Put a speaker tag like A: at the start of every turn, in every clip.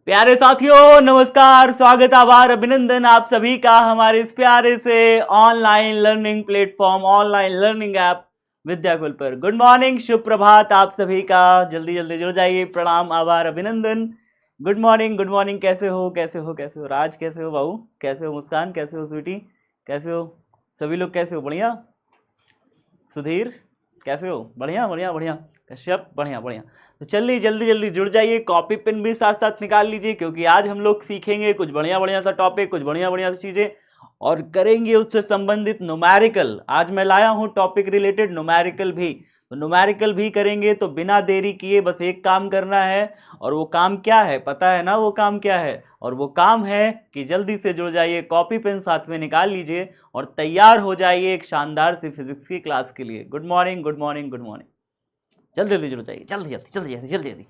A: प्यारे साथियों नमस्कार, स्वागत, आभार, अभिनंदन आप सभी का हमारे इस प्यारे से online learning platform, online learning app Vidyakul पर। गुड मॉर्निंग, शुभ प्रभात आप सभी का। जल्दी जल्दी जुड़ जाइए। प्रणाम, आभार, अभिनंदन। Good morning, good morning. कैसे हो, कैसे हो, कैसे हो राज, कैसे हो बाबू, कैसे हो मुस्कान, कैसे हो स्वीटी, कैसे हो सभी लोग, कैसे हो? बढ़िया। सुधीर कैसे हो? बढ़िया बढ़िया बढ़िया। कश्यप बढ़िया बढ़िया। तो चलिए जल्दी जल्दी जुड़ जाइए, कॉपी पेन भी साथ साथ निकाल लीजिए, क्योंकि आज हम लोग सीखेंगे कुछ बढ़िया बढ़िया सा टॉपिक, कुछ बढ़िया बढ़िया सी चीज़ें, और करेंगे उससे संबंधित न्यूमेरिकल। आज मैं लाया हूँ टॉपिक रिलेटेड न्यूमेरिकल भी, तो न्यूमेरिकल भी करेंगे। तो बिना देरी किए बस एक काम करना है, और वो काम क्या है पता है ना? वो काम क्या है? और वो काम है कि जल्दी से जुड़ जाइए, कॉपी पेन साथ में निकाल लीजिए और तैयार हो जाइए एक शानदार सी फिजिक्स की क्लास के लिए। Good morning, good morning, good morning. जल्दी जल्दी जुड़ जाइए, जल्दी जल्दी जल्दी जल्दी जल्दी जल्दी।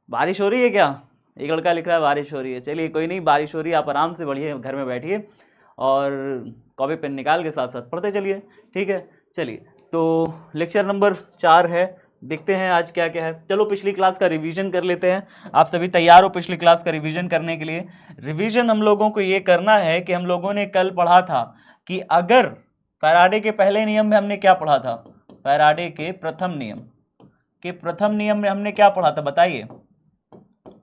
A: बारिश हो रही है क्या? एक लड़का लिख रहा है बारिश हो रही है। चलिए कोई नहीं, बारिश हो रही है, आप आराम से बढ़िए घर में बैठिए और कॉपी पेन निकाल के साथ साथ पढ़ते चलिए, ठीक है? चलिए, तो लेक्चर नंबर 4 है, देखते हैं आज क्या क्या है। चलो पिछली क्लास का रिवीजन कर लेते हैं। आप सभी तैयार हो पिछली क्लास का रिवीजन करने के लिए? रिवीजन हम लोगों को ये करना है कि हम लोगों ने कल पढ़ा था कि अगर फैराडे के पहले नियम में हमने क्या पढ़ा था? फैराडे के प्रथम नियम में हमने क्या पढ़ा था बताइए?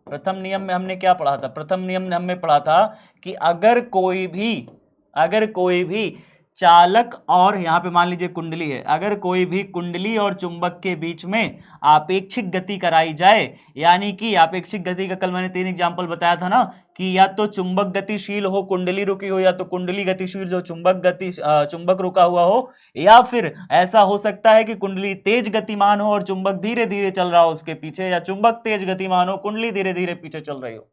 A: प्रथम नियम में हमने क्या पढ़ा था? प्रथम नियम में हमने पढ़ा था कि अगर कोई भी चालक, और यहाँ पे मान लीजिए कुंडली है, अगर कोई भी कुंडली और चुंबक के बीच में आपेक्षिक गति कराई जाए, यानी कि आपेक्षिक गति का कल मैंने 3 एग्जांपल बताया था ना, कि या तो चुंबक गतिशील हो, कुंडली रुकी हो, या तो कुंडली गतिशील जो चुंबक रुका हुआ हो, या फिर ऐसा हो सकता है कि कुंडली तेज गतिमान हो और चुंबक धीरे धीरे चल रहा हो उसके पीछे, या चुंबक तेज गतिमान हो, कुंडली धीरे धीरे पीछे चल रही हो।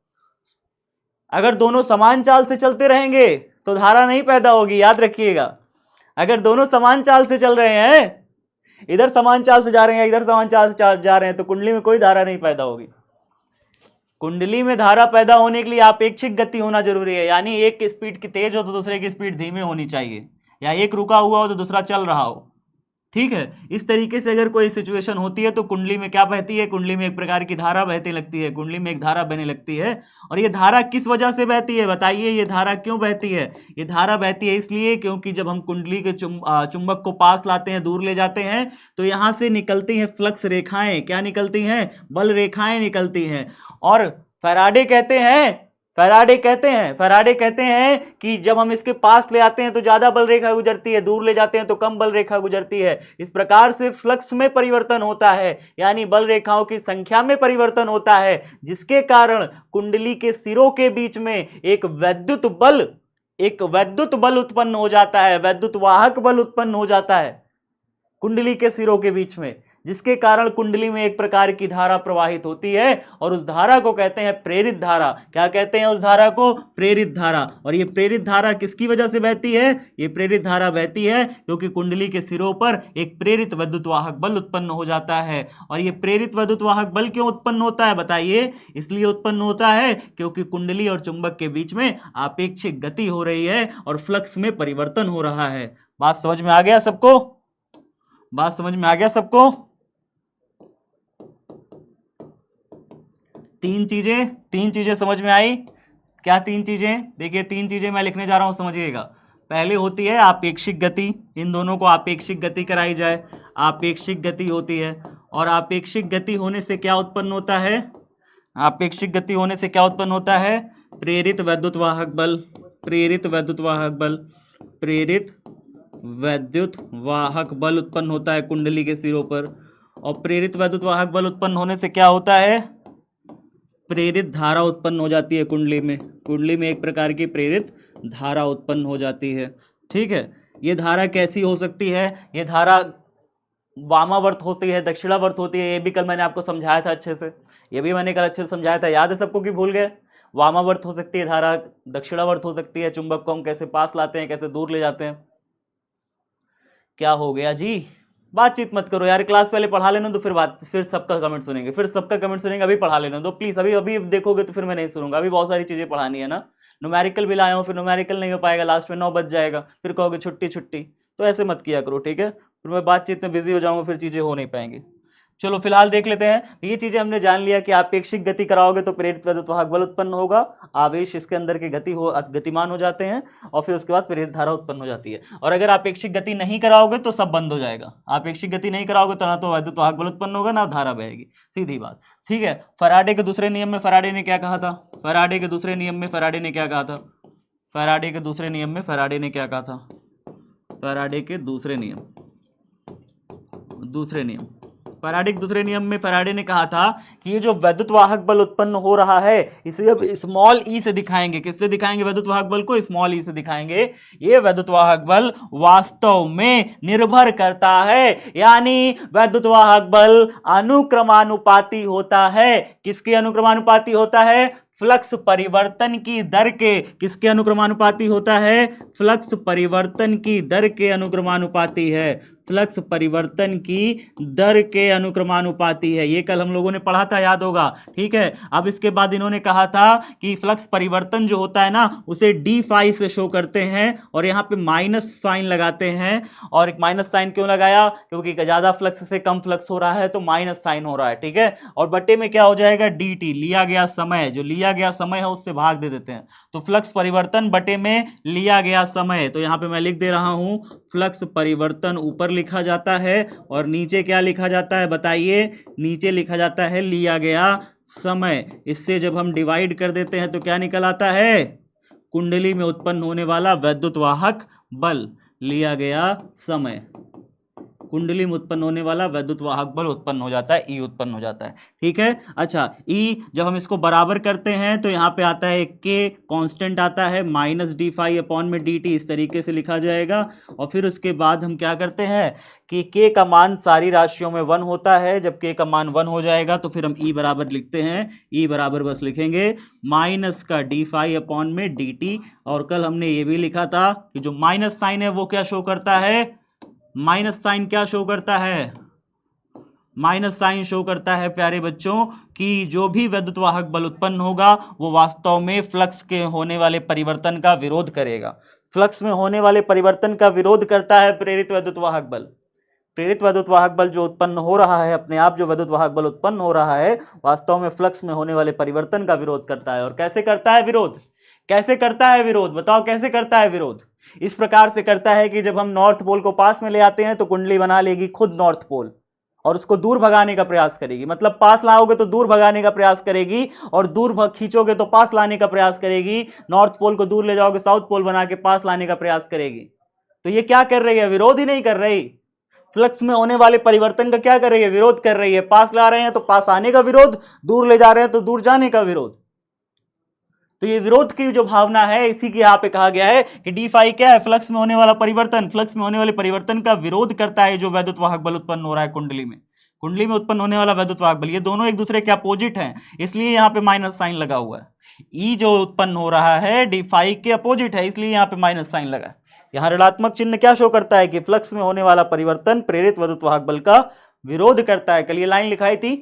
A: अगर दोनों समान चाल से चलते रहेंगे तो धारा नहीं पैदा होगी, याद रखिएगा। अगर दोनों समान चाल से चल रहे हैं, इधर समान चाल से जा रहे हैं, इधर समान चाल से जा रहे हैं, तो कुंडली में कोई धारा नहीं पैदा होगी। कुंडली में धारा पैदा होने के लिए अपेक्षिक गति होना जरूरी है, यानी एक की स्पीड की तेज हो तो दूसरे की स्पीड धीमे होनी चाहिए, या एक रुका हुआ हो तो दूसरा चल रहा हो, ठीक है? इस तरीके से अगर कोई सिचुएशन होती है तो कुंडली में क्या बहती है? कुंडली में एक प्रकार की धारा बहने लगती है, कुंडली में एक धारा बहने लगती है। और ये धारा किस वजह से बहती है बताइए? ये धारा क्यों बहती है? ये धारा बहती है इसलिए क्योंकि जब हम कुंडली के चुंबक को पास लाते हैं, दूर ले जाते हैं, तो यहां से निकलती हैं फ्लक्स रेखाएं। क्या निकलती हैं? बल रेखाएं निकलती हैं। और फैराडे कहते हैं कि जब हम इसके पास ले आते हैं तो ज्यादा बल रेखा गुजरती है, दूर ले जाते हैं तो कम बल रेखा गुजरती है। इस प्रकार से फ्लक्स में परिवर्तन होता है, यानी बल रेखाओं की संख्या में परिवर्तन होता है, जिसके कारण कुंडली के सिरों के बीच में एक वैद्युत बल उत्पन्न हो जाता है, वैद्युत वाहक बल उत्पन्न हो जाता है कुंडली के सिरों के बीच में, जिसके कारण कुंडली में एक प्रकार की धारा प्रवाहित होती है, और उस धारा को कहते हैं प्रेरित धारा। क्या कहते हैं उस धारा को? प्रेरित धारा। और ये प्रेरित धारा किसकी वजह से बहती है? ये प्रेरित धारा बहती है क्योंकि कुंडली के सिरों पर एक प्रेरित विद्युत वाहक बल उत्पन्न हो जाता है। और ये प्रेरित विद्युत वाहक बल क्यों उत्पन्न होता है बताइए? इसलिए उत्पन्न होता है क्योंकि कुंडली और चुंबक के बीच में आपेक्षिक गति हो रही है और फ्लक्स में परिवर्तन हो रहा है। बात समझ में आ गया सबको? बात समझ में आ गया सबको? तीन चीजें समझ में आई? क्या तीन चीजें? देखिए, तीन चीजें मैं लिखने जा रहा हूं, समझिएगा। पहले होती है आपेक्षिक गति, इन दोनों को आपेक्षिक गति कराई जाए, आपेक्षिक गति होती है। और आपेक्षिक गति होने से क्या उत्पन्न होता है? आपेक्षिक गति होने से क्या उत्पन्न होता है? प्रेरित वैद्युत वाहक बल, प्रेरित वैद्युत वाहक बल, प्रेरित वैद्युत वाहक बल उत्पन्न होता है कुंडली के सिरों पर। और प्रेरित वैद्युत वाहक बल उत्पन्न होने से क्या होता है? प्रेरित धारा उत्पन्न हो जाती है कुंडली में एक प्रकार की प्रेरित धारा उत्पन्न हो जाती है, ठीक है? ये धारा कैसी हो सकती है? ये धारा वामावर्त होती है, दक्षिणावर्त होती है। ये भी कल मैंने आपको समझाया था अच्छे से, ये भी मैंने कल अच्छे से समझाया था, याद है सबको कि भूल गए? वामावर्त हो सकती है धारा, दक्षिणावर्त हो सकती है। चुंबक को हम कैसे पास लाते हैं, कैसे दूर ले जाते हैं। क्या हो गया जी? बातचीत मत करो यार, क्लास पहले पढ़ा लेना, तो फिर सबका कमेंट सुनेंगे। अभी पढ़ा लेना तो प्लीज, अभी देखोगे तो फिर मैं नहीं सुनूंगा। अभी बहुत सारी चीजें पढ़ानी है ना, न्यूमेरिकल भी लाया हूँ, फिर न्यूमेरिकल नहीं हो पाएगा, लास्ट में 9 बज जाएगा, फिर कहोगे छुट्टी। तो ऐसे मत किया करो, ठीक है? फिर मैं बातचीत में बिजी हो जाऊंगा, फिर चीजें हो नहीं पाएंगी। चलो फिलहाल देख लेते हैं। ये चीजें हमने जान लिया कि आप अपेक्षित गति कराओगे तो प्रेरित वैद्युत वाहक बल उत्पन्न होगा, आवेश इसके अंदर के गतिमान हो जाते हैं और फिर उसके बाद प्रेरित धारा उत्पन्न हो जाती है। और अगर आप अपेक्षित गति नहीं कराओगे तो सब बंद हो जाएगा। आप अपेक्षित गति नहीं कराओगे तो ना तो वैद्युत वाहक बल उत्पन्न होगा ना धारा बहेगी, सीधी बात। ठीक है, फैराडे के दूसरे नियम में फैराडे ने क्या कहा था? फैराडे के दूसरे नियम में फैराडे ने क्या कहा था? फैराडे के दूसरे नियम में फैराडे ने क्या कहा था? फैराडे के दूसरे नियम फैराडे के दूसरे नियम में फैराडे ने कहा था कि ये जो वैद्युत वाहक बल उत्पन्न हो रहा है इसे अब स्मॉल ई से दिखाएंगे। किससे दिखाएंगे वैद्युत वाहक बल को? स्मॉल ई से दिखाएंगे। ये वैद्युत वाहक बल वास्तव में निर्भर करता है, यानी वैद्युत वाहक बल अनुक्रमानुपाती होता है। किसके अनुक्रमानुपाती होता है? फ्लक्स परिवर्तन की दर के। किसके अनुक्रमानुपाती होता है? फ्लक्स परिवर्तन की दर के अनुक्रमानुपाती है। फ्लक्स परिवर्तन की दर के अनुक्रमानुपाती है। ये कल हम लोगों ने पढ़ा था, याद होगा। ठीक है, अब इसके बाद इन्होंने कहा था कि फ्लक्स परिवर्तन जो होता है ना उसे डी फाई से शो करते हैं और यहां पे माइनस साइन लगाते हैं। और एक माइनस साइन क्यों लगाया? क्योंकि ज्यादा फ्लक्स से कम फ्लक्स हो रहा है तो माइनस साइन हो रहा है। ठीक है, और बट्टे में क्या हो जाएगा? डी टी, लिया गया समय। जो लिया गया समय है उससे भाग दे देते हैं, तो फ्लक्स परिवर्तन बटे में लिया गया समय। तो यहां पे मैं लिख दे रहा हूं फ्लक्स परिवर्तन ऊपर लिखा जाता है और नीचे क्या लिखा जाता है बताइए? नीचे लिखा जाता है लिया गया समय। इससे जब हम डिवाइड कर देते हैं तो क्या निकल आता है? कुंडली में उत्पन्न होने वाला वैद्युत वाहक बल, लिया गया समय। कुंडली में उत्पन्न होने वाला वैद्युत वाहक बल उत्पन्न हो जाता है, ई उत्पन्न हो जाता है। ठीक है, अच्छा, ई जब हम इसको बराबर करते हैं तो यहाँ पे आता है के कांस्टेंट आता है माइनस डी फाई अपॉन में डी टी, इस तरीके से लिखा जाएगा। और फिर उसके बाद हम क्या करते हैं कि के का मान सारी राशियों में 1 होता है। जब के का मान 1 हो जाएगा तो फिर हम ई बराबर लिखते हैं। ई बराबर बस लिखेंगे माइनस का डी फाई अपॉन में डी टी। और कल हमने ये भी लिखा था कि जो माइनस साइन है वो क्या शो करता है? माइनस साइन क्या शो करता है? माइनस साइन शो करता है प्यारे बच्चों कि जो भी वैद्युत वाहक बल उत्पन्न होगा वो वास्तव में फ्लक्स के होने वाले परिवर्तन का विरोध करेगा। फ्लक्स में होने वाले परिवर्तन का विरोध करता है प्रेरित वैद्युत वाहक बल। प्रेरित वैद्युत वाहक बल जो उत्पन्न हो रहा है, अपने आप जो वैद्युत वाहक बल उत्पन्न हो रहा है, वास्तव में फ्लक्स में होने वाले परिवर्तन का विरोध करता है। और कैसे करता है विरोध? कैसे करता है विरोध? बताओ कैसे करता है विरोध? इस प्रकार से करता है कि जब हम नॉर्थ पोल को पास में ले आते हैं तो कुंडली बना लेगी खुद नॉर्थ पोल और उसको दूर भगाने का प्रयास करेगी। मतलब पास लाओगे तो दूर भगाने का प्रयास करेगी और दूर खींचोगे तो पास लाने का प्रयास करेगी। नॉर्थ पोल को दूर ले जाओगे साउथ पोल बना के पास लाने का प्रयास करेगी। तो ये क्या कर रही है? विरोध ही नहीं कर रही। फ्लक्स में होने वाले परिवर्तन का क्या कर रही है? विरोध कर रही है। पास ला रहे हैं तो पास आने का विरोध, दूर ले जा रहे हैं तो दूर जाने का विरोध। तो ये विरोध की जो भावना है इसी की यहाँ पे कहा गया है कि डी फाई क्या है? फ्लक्स में होने वाला परिवर्तन। फ्लक्स में होने वाले परिवर्तन का विरोध करता है जो वैद्युत वाहक बल उत्पन्न हो रहा है कुंडली में। कुंडली में उत्पन्न होने वाला वैद्युत वाहक बल, ये दोनों एक दूसरे के अपोजिट हैं, इसलिए यहाँ पे माइनस साइन लगा हुआ है। ई जो उत्पन्न हो रहा है डी फाई के अपोजिट है, इसलिए यहाँ पे माइनस साइन लगा है। यहाँ ऋणात्मक चिन्ह क्या शो करता है कि फ्लक्स में होने वाला परिवर्तन प्रेरित वैद्युत वाहक बल का विरोध करता है। कल ये लाइन लिखाई थी,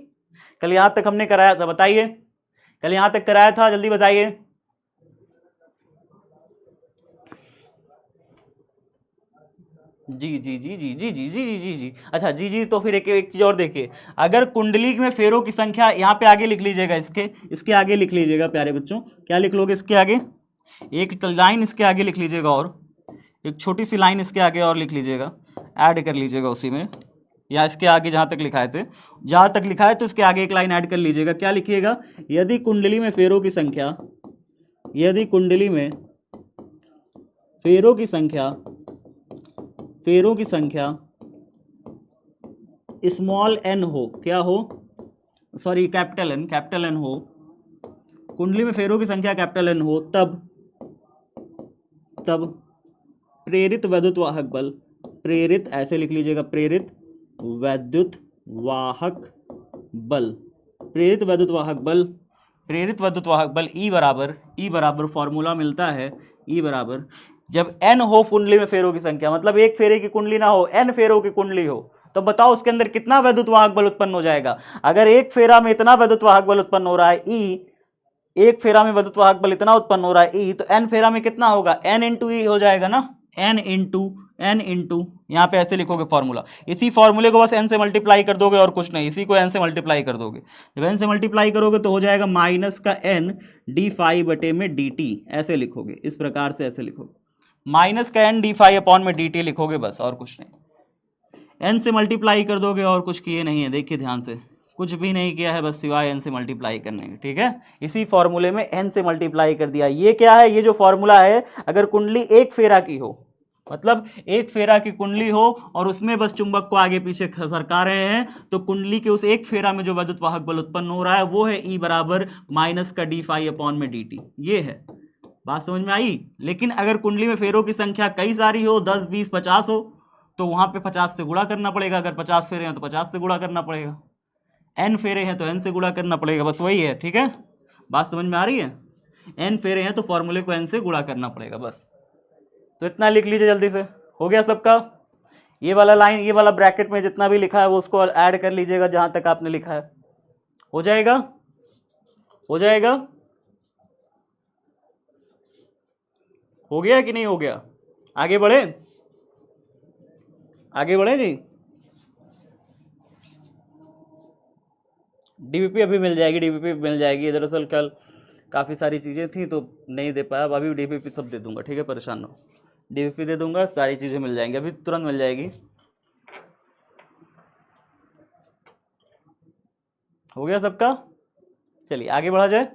A: कल यहां तक हमने कराया था, बताइए कल यहां तक कराया था, जल्दी बताइए। जी जी जी जी जी जी जी जी जी जी अच्छा जी जी। तो फिर एक चीज और देखिए, अगर कुंडली में फेरों की संख्या, यहाँ पे आगे लिख लीजिएगा, इसके आगे लिख लीजिएगा प्यारे बच्चों। क्या लिख लोगे इसके आगे? एक लाइन इसके आगे लिख लीजिएगा और एक छोटी सी लाइन इसके आगे और लिख लीजिएगा, ऐड कर लीजिएगा उसी में, या इसके आगे जहाँ तक लिखाए थे, जहाँ तक लिखा है तो इसके आगे एक लाइन ऐड कर लीजिएगा। क्या लिखिएगा? यदि कुंडली में फेरों की संख्या, यदि कुंडली में फेरों की संख्या स्मॉल एन हो, क्या हो? सॉरी कैपिटल एन हो, कुंडली में फेरों की संख्या कैपिटल एन हो, तब प्रेरित वैद्युत वाहक बल, प्रेरित ऐसे लिख लीजिएगा, प्रेरित वैद्युत वाहक बल, प्रेरित वैद्युत वाहक बल ई बराबर फॉर्मूला मिलता है, ई बराबर जब एन हो कुंडली में फेरों की संख्या, मतलब एक फेरे की कुंडली ना हो, एन फेरों की कुंडली हो, तो बताओ उसके अंदर कितना वैद्युत वाहक बल उत्पन्न हो जाएगा। अगर एक फेरा में इतना वैद्युत वाहक बल उत्पन्न हो रहा है ई, एक फेरा में वैद्युत वाहक बल इतना उत्पन्न हो रहा है ई, तो एन फेरा में कितना होगा? एन इंटू ई हो जाएगा ना, एन इंटू n इंटू, यहाँ पे ऐसे लिखोगे फॉर्मूला, इसी फॉर्मूले को बस n से मल्टीप्लाई कर दोगे और कुछ नहीं, इसी को n से मल्टीप्लाई कर दोगे। जब n से मल्टीप्लाई करोगे तो हो जाएगा माइनस का n डी फाई बटे में डी टी, ऐसे लिखोगे, इस प्रकार से ऐसे लिखोगे, माइनस का n डी फाई अपॉन में डी टी लिखोगे बस, और कुछ नहीं। n से मल्टीप्लाई कर दोगे और कुछ किए नहीं है, देखिए ध्यान से, कुछ भी नहीं किया है, बस सिवाय n से मल्टीप्लाई करने के, ठीक है। इसी फॉर्मूले में n से मल्टीप्लाई कर दिया। ये क्या है, ये जो फॉर्मूला है, अगर कुंडली एक फेरा की हो, मतलब एक फेरा की कुंडली हो और उसमें बस चुंबक को आगे पीछे सरका रहे हैं, तो कुंडली के उस एक फेरा में जो विद्युत वाहक बल उत्पन्न हो रहा है वो है E बराबर माइनस का डी फाई अपॉन में डी टी। ये है बात, समझ में आई। लेकिन अगर कुंडली में फेरों की संख्या कई सारी हो, 10 20 50 हो, तो वहां पे 50 से गुणा करना पड़ेगा। अगर 50 फेरे हैं तो 50 से गुणा करना पड़ेगा, n फेरे हैं तो n से गुणा करना पड़ेगा, बस वही है, ठीक है। बात समझ में आ रही है, n फेरे हैं तो फॉर्मूले को n से गुणा करना पड़ेगा बस। तो इतना लिख लीजिए जल्दी से, हो गया सबका। ये वाला लाइन, ये वाला ब्रैकेट में जितना भी लिखा है वो उसको ऐड कर लीजिएगा जहां तक आपने लिखा है, हो जाएगा, हो जाएगा, हो गया कि नहीं हो गया। आगे बढ़े, आगे बढ़े जी। डीवीपी अभी मिल जाएगी, डीवीपी मिल जाएगी। दरअसल कल काफ़ी सारी चीज़ें थी तो नहीं दे पाया, अब अभी डीवीपी सब दे दूंगा, ठीक है, परेशान ना हो। डीवीपी दे दूंगा, सारी चीज़ें मिल जाएंगी, अभी तुरंत मिल जाएगी। हो गया सबका, चलिए आगे बढ़ा जाए।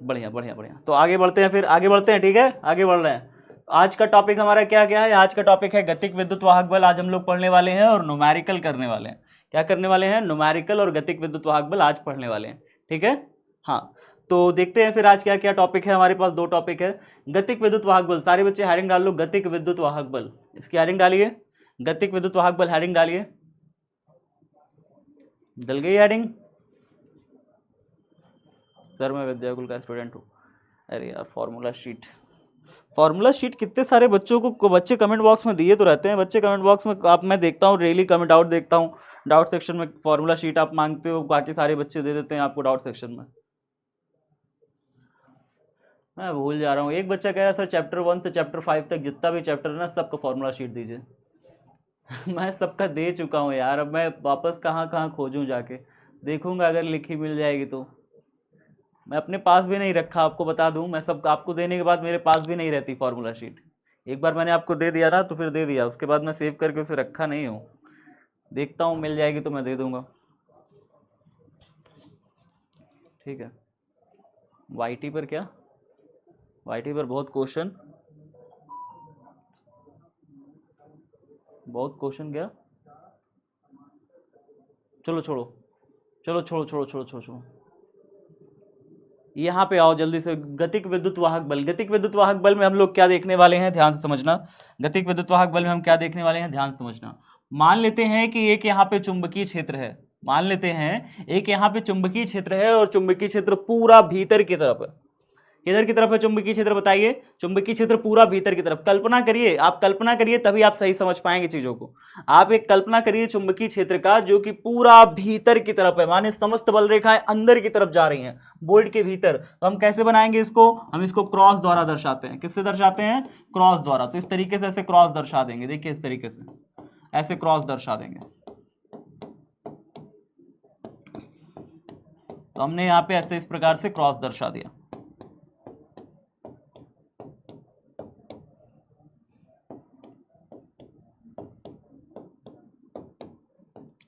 A: बढ़िया बढ़िया बढ़िया, तो आगे बढ़ते हैं, फिर आगे बढ़ते हैं, ठीक है, आगे बढ़ रहे हैं। आज का टॉपिक हमारा क्या क्या है, आज का टॉपिक है गतिक विद्युत वाहक बल। आज हम लोग पढ़ने वाले हैं और न्यूमेरिकल करने वाले हैं। क्या करने वाले हैं, न्यूमेरिकल और गतिक विद्युत वाहक बल आज पढ़ने वाले हैं, ठीक है। हाँ, तो देखते हैं फिर आज क्या क्या टॉपिक है। हमारे पास दो टॉपिक है, गतिक विद्युत वाहक बल। सारे बच्चे हेडिंग डाल लो, गतिक विद्युत वाहक बल, इसकी हेडिंग डालिए, गतिक विद्युत वाहक बल हेडिंग डालिए। डल गई हेडिंग। सर मैं विद्याकुल का स्टूडेंट हूँ। अरे यार फॉर्मूला शीट, फॉर्मूला शीट कितने सारे बच्चों को बच्चे कमेंट बॉक्स में दिए तो रहते हैं। बच्चे कमेंट बॉक्स में आप, मैं देखता हूँ डेली कमेंट आउट देखता हूँ, डाउट सेक्शन में फॉर्मूला शीट आप मांगते हो, बाकी सारे बच्चे दे देते हैं आपको डाउट सेक्शन में। मैं भूल जा रहा हूँ, एक बच्चा कह रहा है सर चैप्टर 1 से चैप्टर 5 तक जितना भी चैप्टर है ना सबका फॉर्मूला शीट दीजिए। मैं सबका दे चुका हूँ यार, अब मैं वापस कहाँ कहाँ खोजूँ जाके, देखूंगा अगर लिखी मिल जाएगी तो। मैं अपने पास भी नहीं रखा, आपको बता दूं, मैं सब आपको देने के बाद मेरे पास भी नहीं रहती फॉर्मूला शीट। एक बार मैंने आपको दे दिया ना तो फिर दे दिया, उसके बाद मैं सेव करके उसे रखा नहीं हूँ। देखता हूँ मिल जाएगी तो मैं दे दूंगा, ठीक है। वाईटी पर क्या, वाईटी पर बहुत क्वेश्चन, बहुत क्वेश्चन क्या, चलो छोड़ो, चलो छोड़ो छोड़ो छोड़ो छोड़ो छोड़ो, यहाँ पे आओ जल्दी से। गतिक विद्युत वाहक बल, गतिक विद्युत वाहक बल में हम लोग क्या देखने वाले हैं, ध्यान से समझना। गतिक विद्युत वाहक बल में हम क्या देखने वाले हैं, ध्यान से समझना। मान लेते हैं कि एक यहाँ पे चुंबकीय क्षेत्र है, मान लेते हैं एक यहाँ पे चुंबकीय क्षेत्र है और चुंबकीय क्षेत्र पूरा भीतर की तरफ है। किधर की तरफ है चुंबकीय क्षेत्र, बताइए। चुंबकीय क्षेत्र पूरा भीतर की तरफ। कल्पना करिए, आप कल्पना करिए तभी आप सही समझ पाएंगे चीजों को। आप एक कल्पना करिए चुंबकीय क्षेत्र का जो कि पूरा भीतर की तरफ है, माने समस्त बल रेखाएं अंदर की तरफ जा रही हैं बोल्ट के भीतर। तो हम कैसे बनाएंगे इसको, हम इसको क्रॉस द्वारा दर्शाते हैं। किससे दर्शाते हैं, क्रॉस द्वारा। तो इस तरीके से ऐसे क्रॉस दर्शा देंगे, देखिए इस तरीके से ऐसे क्रॉस दर्शा देंगे। तो हमने यहाँ पे ऐसे इस प्रकार से क्रॉस दर्शा दिया,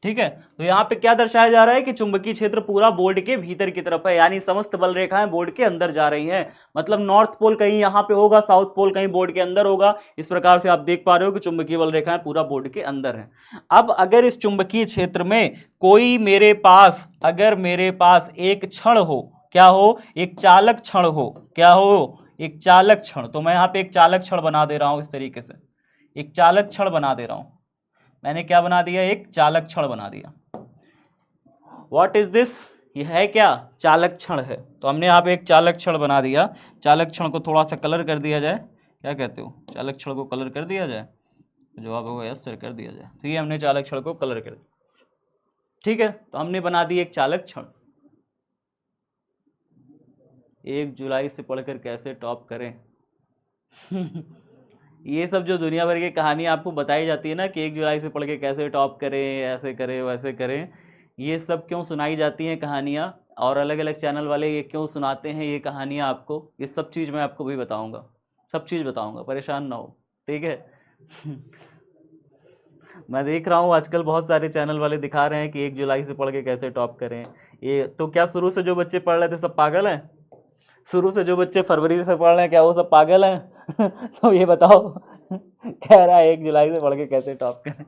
A: ठीक है। तो यहाँ पे क्या दर्शाया जा रहा है कि चुंबकीय क्षेत्र पूरा बोर्ड के भीतर की तरफ है, यानी समस्त बल रेखाएं बोर्ड के अंदर जा रही हैं। मतलब नॉर्थ पोल कहीं यहाँ पे होगा, साउथ पोल कहीं बोर्ड के अंदर होगा। इस प्रकार से आप देख पा रहे हो कि चुंबकीय बल रेखाएं पूरा बोर्ड के अंदर है। अब अगर इस चुंबकीय क्षेत्र में कोई मेरे पास, अगर मेरे पास एक क्षण हो, क्या हो, एक चालक क्षण हो, क्या हो, एक चालक क्षण। तो मैं यहाँ पे एक चालक क्षण बना दे रहा हूं, इस तरीके से एक चालक क्षण बना दे रहा हूं। मैंने क्या बना दिया, एक चालक क्षण बना दिया। व्हाट इज दिस, यह है क्या, चालक क्षण है। तो हमने यहाँ पे एक चालक क्षण बना दिया। चालक क्षण को थोड़ा सा कलर कर दिया जाए, क्या कहते हो, चालक क्षण को कलर कर दिया जाए, जवाब होगा यस सर, कर दिया जाए। तो ये हमने चालक क्षण को कलर कर दिया, ठीक है। तो हमने बना दी एक चालक क्षण। 1 जुलाई से पढ़कर कैसे टॉप करें ये सब जो दुनिया भर की कहानी आपको बताई जाती है ना कि 1 जुलाई से पढ़ के कैसे टॉप करें, ऐसे करें वैसे करें, ये सब क्यों सुनाई जाती हैं कहानियाँ, और अलग अलग चैनल वाले ये क्यों सुनाते हैं ये कहानियाँ आपको, ये सब चीज़ मैं आपको भी बताऊंगा, सब चीज़ बताऊंगा, परेशान ना हो, ठीक है। मैं देख रहा हूँ आजकल बहुत सारे चैनल वाले दिखा रहे हैं कि 1 जुलाई से पढ़ के कैसे टॉप करें। ये तो क्या शुरू से जो बच्चे पढ़ रहे थे सब पागल हैं? शुरू से जो बच्चे फरवरी से पढ़ रहे हैं क्या वो सब पागल हैं? तो ये बताओ, कह रहा है 1 जुलाई से पढ़ के कैसे टॉप करें।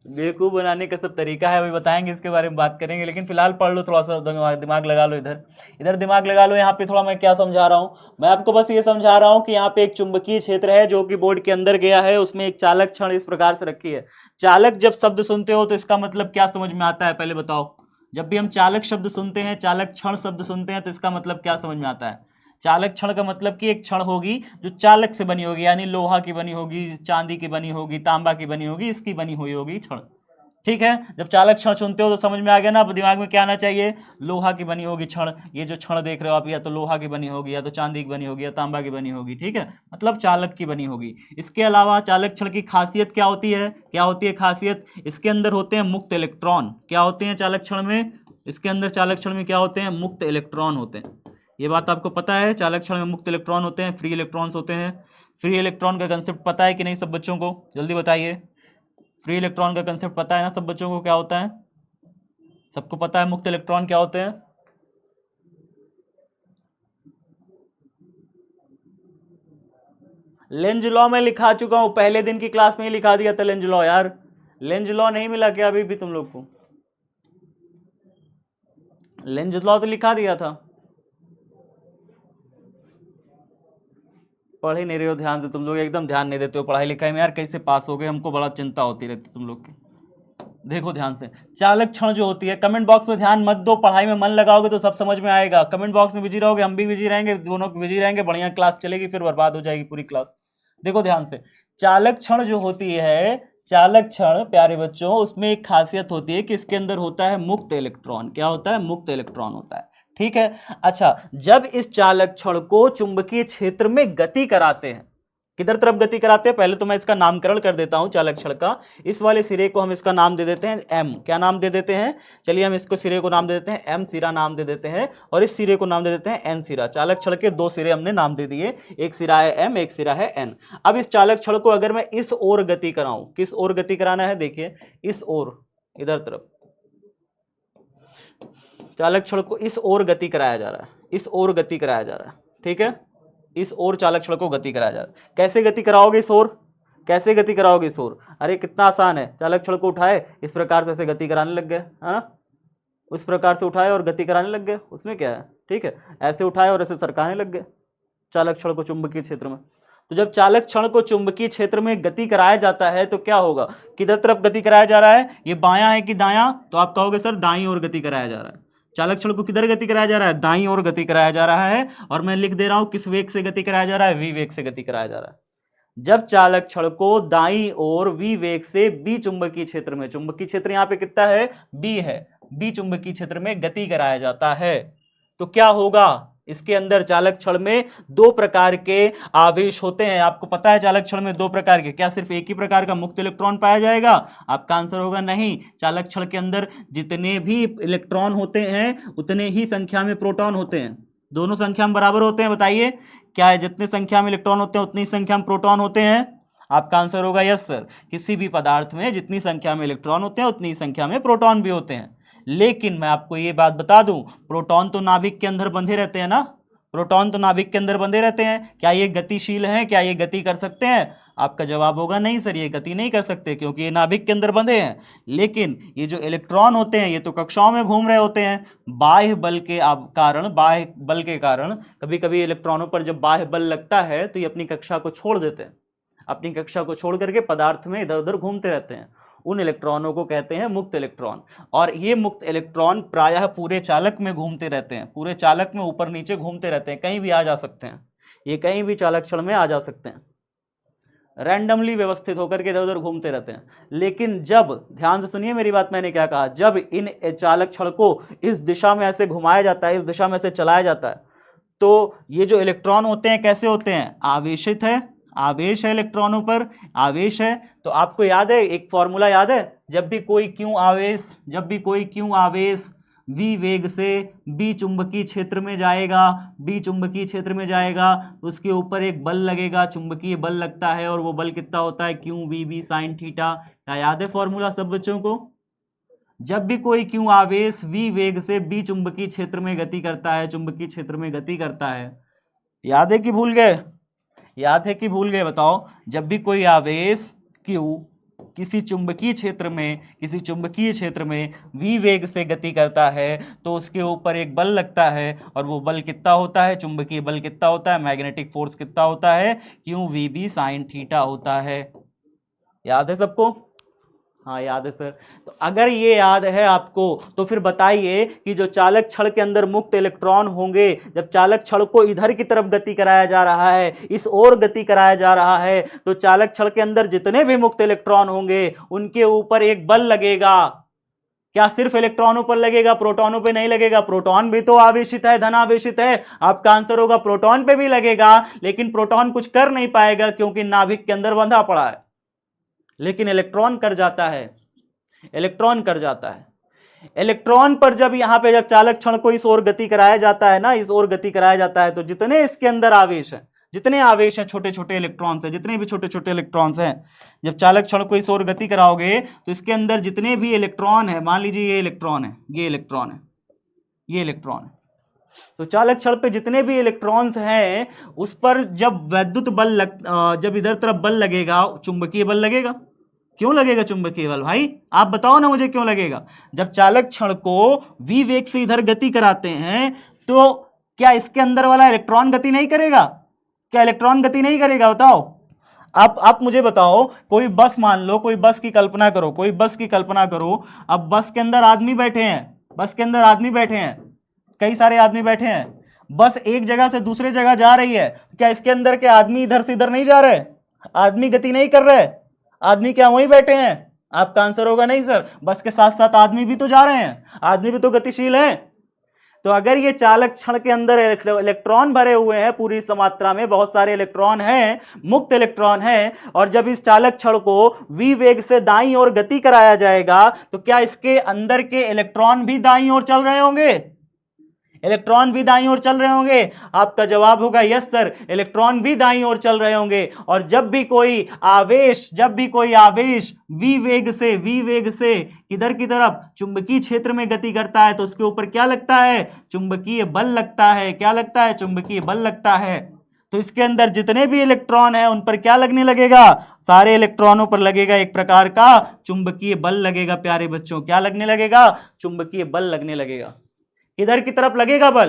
A: बेवकूफ़ बनाने का सब तरीका है, अभी बताएंगे, इसके बारे में बात करेंगे, लेकिन फिलहाल पढ़ लो, थोड़ा सा दिमाग लगा लो, इधर इधर दिमाग लगा लो। यहाँ पे थोड़ा मैं क्या समझा रहा हूँ, मैं आपको बस ये समझा रहा हूँ कि यहाँ पे एक चुंबकीय क्षेत्र है जो कि बोर्ड के अंदर गया है, उसमें एक चालक क्षण इस प्रकार से रखी है। चालक जब शब्द सुनते हो तो इसका मतलब क्या समझ में आता है, पहले बताओ। जब भी हम चालक शब्द सुनते हैं, चालक क्षण शब्द सुनते हैं, तो इसका मतलब क्या समझ में आता है? चालक क्षण का मतलब कि एक क्षण होगी जो चालक से बनी होगी, यानी लोहा की बनी होगी, चांदी की बनी होगी, तांबा की बनी होगी, इसकी बनी हुई होगी क्षण। ठीक है, जब चालक क्षण सुनते हो तो समझ में आ गया ना, अब दिमाग में क्या आना चाहिए? लोहा की बनी होगी क्षण। ये जो क्षण देख रहे हो आप, या तो लोहा की बनी होगी, या तो चांदी की बनी होगी, या तांबा की बनी होगी, ठीक है, मतलब चालक की बनी होगी। इसके अलावा चालक क्षण की खासियत क्या होती है? क्या होती है खासियत? इसके अंदर होते हैं मुक्त इलेक्ट्रॉन। क्या होते हैं चालक क्षण में? इसके अंदर चालक क्षण में क्या होते हैं? मुक्त इलेक्ट्रॉन होते हैं। ये बात आपको पता है, चालक क्षण में मुक्त इलेक्ट्रॉन होते हैं, फ्री इलेक्ट्रॉन्स होते हैं। फ्री इलेक्ट्रॉन का कंसेप्ट पता है कि नहीं सब बच्चों को? जल्दी बताइए, फ्री इलेक्ट्रॉन का कंसेप्ट पता है ना सब बच्चों को, क्या होता है? सबको पता है मुक्त इलेक्ट्रॉन क्या होते हैं? लेंज लॉ में लिखा चुका हूं, पहले दिन की क्लास में ही लिखा दिया था लेंज लॉ यार। लेंज लॉ नहीं मिला क्या अभी भी तुम लोग को? लेंज लॉ तो लिखा दिया था। पढ़ ही नहीं रहे हो ध्यान से, तुम लोग एकदम ध्यान नहीं देते हो पढ़ाई लिखाई में यार, कैसे पास हो गए, हमको बड़ा चिंता होती रहती तुम लोग की। देखो ध्यान से, चालक क्षण जो होती है, कमेंट बॉक्स में ध्यान मत दो, पढ़ाई में मन लगाओगे तो सब समझ में आएगा। कमेंट बॉक्स में बिजी रहोगे, हम भी बिजी रहेंगे, दोनों बिजी रहेंगे, बढ़िया क्लास चलेगी, फिर बर्बाद हो जाएगी पूरी क्लास। देखो ध्यान से, चालक क्षण जो होती है, चालक क्षण प्यारे बच्चों, उसमें एक खासियत होती है कि इसके अंदर होता है मुक्त इलेक्ट्रॉन। क्या होता है? मुक्त इलेक्ट्रॉन होता है, ठीक है। अच्छा, जब इस चालक क्षण को चुंबकीय क्षेत्र में गति कराते हैं, किधर तरफ गति कराते हैं? पहले तो मैं इसका नामकरण कर देता हूं चालक क्षण का। इस वाले सिरे को हम इसका नाम दे देते हैं एम। क्या नाम दे देते हैं? चलिए हम इसको सिरे को नाम दे देते हैं एम सिरा नाम दे देते हैं, और इस सिरे को नाम दे देते हैं एन सिरा। चालक क्षण के दो सिरे हमने नाम दे दिए, एक सिरा है एम, एक सिरा है एन। अब इस चालक क्षण को अगर मैं इस ओर गति कराऊं, किस ओर गति कराना है? देखिए इस ओर, इधर तरफ चालक क्षण को इस ओर गति कराया जा रहा है, इस ओर गति कराया जा रहा है, ठीक है, इस ओर चालक क्षण को गति कराया जा रहा है। कैसे गति कराओगे इस ओर? कैसे गति कराओगे इस ओर? अरे कितना आसान है, चालक क्षण को उठाए इस प्रकार से ऐसे गति कराने लग गए, हाँ, उस प्रकार से उठाए और गति कराने लग गए, उसमें क्या है, ठीक है, ऐसे उठाए और ऐसे सरकाने लग गए चालक क्षण को चुंबकीय क्षेत्र में। तो जब चालक क्षण को चुंबकीय क्षेत्र में गति कराया जाता है तो क्या होगा? किधर तरफ गति कराया जा रहा है? ये बायां है कि दायां? तो आप कहोगे सर दाईं ओर गति कराया जा रहा है। चालक क्षण को किधर गति कराया जा रहा है? दाईं ओर गति कराया जा रहा है, और मैं लिख दे रहा हूं किस वेग से गति कराया जा रहा है? वी वेग से गति कराया जा रहा है। जब चालक क्षण को दाईं ओर वी वेग से बी चुंबकीय क्षेत्र में, चुंबकीय क्षेत्र यहां पे कितना है? बी है, बी चुंबकीय क्षेत्र में गति कराया जाता है, तो क्या होगा? इसके अंदर चालक क्षण में दो प्रकार के आवेश होते हैं। आपको पता है चालक क्षण में दो प्रकार के, क्या सिर्फ एक ही प्रकार का मुक्त इलेक्ट्रॉन पाया जाएगा? आपका आंसर होगा नहीं। चालक क्षण के अंदर जितने भी इलेक्ट्रॉन होते हैं उतने ही संख्या में प्रोटॉन होते हैं। दोनों संख्या में बराबर होते हैं? बताइए क्या है? जितने संख्या में इलेक्ट्रॉन होते हैं उतनी संख्या में प्रोटॉन होते हैं। आपका आंसर होगा यस सर। किसी भी पदार्थ में जितनी संख्या में इलेक्ट्रॉन होते हैं उतनी संख्या में प्रोटॉन भी होते हैं। लेकिन मैं आपको ये बात बता दूं, प्रोटॉन तो नाभिक के अंदर बंधे रहते हैं ना, प्रोटॉन तो नाभिक के अंदर बंधे रहते हैं। क्या ये गतिशील हैं? क्या ये गति कर सकते हैं? आपका जवाब होगा नहीं सर, ये गति नहीं कर सकते क्योंकि ये नाभिक के अंदर बंधे हैं। लेकिन ये जो इलेक्ट्रॉन होते हैं ये तो कक्षाओं में घूम रहे होते हैं। बाह्य बल के कारण, बाह्य बल के कारण कभी कभी इलेक्ट्रॉनों पर जब बाह्य बल लगता है तो ये अपनी कक्षा को छोड़ देते हैं, अपनी कक्षा को छोड़ करके पदार्थ में इधर उधर घूमते रहते हैं। उन इलेक्ट्रॉनों को कहते हैं मुक्त इलेक्ट्रॉन। और ये मुक्त इलेक्ट्रॉन प्रायः पूरे चालक में घूमते रहते हैं, पूरे चालक में ऊपर नीचे घूमते रहते हैं, कहीं भी आ जा सकते हैं, ये कहीं भी चालक क्षण में आ जा सकते हैं, रैंडमली व्यवस्थित होकर के इधर उधर घूमते रहते हैं। लेकिन जब, ध्यान से सुनिए मेरी बात, मैंने क्या कहा, जब इन चालक क्षण को इस दिशा में ऐसे घुमाया जाता है, इस दिशा में ऐसे चलाया जाता है, तो ये जो इलेक्ट्रॉन होते हैं कैसे होते हैं, आवेशित है, आवेश है इलेक्ट्रॉनों पर, आवेश है। तो आपको याद है एक फॉर्मूला याद है, जब भी कोई क्यू आवेश v वेग से b चुंबकीय क्षेत्र में जाएगा, तो उसके ऊपर एक बल लगेगा, चुंबकीय बल लगता है, और वो बल कितना होता है, Q V B sine theta. क्या याद है फॉर्मूला सब बच्चों को? जब भी कोई क्यू आवेश v वेग से b चुंबकीय क्षेत्र में गति करता है, याद है कि भूल गए? बताओ। जब भी कोई आवेश q किसी चुंबकीय क्षेत्र में v वेग से गति करता है तो उसके ऊपर एक बल लगता है, और वो बल कितना होता है, चुंबकीय बल कितना होता है, मैग्नेटिक फोर्स कितना होता है, Q V B sine theta होता है। याद है सबको? हाँ याद है सर। तो अगर ये याद है आपको तो फिर बताइए कि जो चालक छड़ के अंदर मुक्त इलेक्ट्रॉन होंगे, जब चालक छड़ को इधर की तरफ गति कराया जा रहा है, इस ओर गति कराया जा रहा है, तो चालक छड़ के अंदर जितने भी मुक्त इलेक्ट्रॉन होंगे उनके ऊपर एक बल लगेगा। क्या सिर्फ इलेक्ट्रॉनों पर लगेगा, प्रोटॉनों पे नहीं लगेगा? प्रोटॉन भी तो आवेशित है, धन आवेशित है। आपका आंसर होगा प्रोटॉन पे भी लगेगा, लेकिन प्रोटॉन कुछ कर नहीं पाएगा क्योंकि नाभिक के अंदर बंधा पड़ा है। लेकिन इलेक्ट्रॉन कर जाता है। इलेक्ट्रॉन पर जब यहां पे जब चालक क्षण को इस ओर गति कराया जाता है ना, तो जितने इसके अंदर आवेश है, छोटे छोटे इलेक्ट्रॉन्स हैं, जितने भी छोटे छोटे इलेक्ट्रॉन्स हैं, जब चालक क्षण को इस ओर गति कराओगे तो इसके अंदर जितने भी इलेक्ट्रॉन है, मान लीजिए ये इलेक्ट्रॉन है, तो चालक क्षण पे जितने भी इलेक्ट्रॉन्स हैं उस पर जब वैद्युत बल जब इधर तरफ बल लगेगा, चुंबकीय बल लगेगा। क्यों लगेगा चुंबकीय बल भाई? आप बताओ ना मुझे क्यों लगेगा? जब चालक क्षण को v वेग से इधर गति कराते हैं तो क्या इसके अंदर वाला इलेक्ट्रॉन गति नहीं करेगा? बताओ। आप मुझे बताओ, कोई बस मान लो, कोई बस की कल्पना करो। अब बस के अंदर आदमी बैठे हैं, कई सारे आदमी बैठे हैं। बस एक जगह से दूसरे जगह जा रही है, क्या इसके अंदर के आदमी इधर से इधर नहीं जा रहे? आदमी गति नहीं कर रहे? आदमी क्या वहीं बैठे हैं? आपका आंसर होगा नहीं सर, बस के साथ साथ आदमी भी तो जा रहे हैं, आदमी भी तो गतिशील हैं। तो अगर ये चालक क्षण के अंदर इलेक्ट्रॉन भरे हुए हैं, पूरी मात्रा में बहुत सारे इलेक्ट्रॉन हैं, मुक्त इलेक्ट्रॉन हैं, और जब इस चालक क्षण को v वेग से दाईं ओर गति कराया जाएगा तो क्या इसके अंदर के इलेक्ट्रॉन भी दाईं ओर चल रहे होंगे? आपका जवाब होगा यस सर, इलेक्ट्रॉन भी दाईं ओर चल रहे होंगे। और जब भी कोई आवेश v वेग से किधर की तरफ, चुंबकीय क्षेत्र में गति करता है, तो उसके ऊपर क्या लगता है? चुंबकीय बल लगता है। क्या लगता है? चुंबकीय बल लगता है। तो इसके अंदर जितने भी इलेक्ट्रॉन हैं उन पर क्या लगने लगेगा? सारे इलेक्ट्रॉनों पर लगेगा एक प्रकार का चुंबकीय बल लगेगा। प्यारे बच्चों, क्या लगने लगेगा? चुंबकीय बल लगने लगेगा। किधर की तरफ लगेगा बल?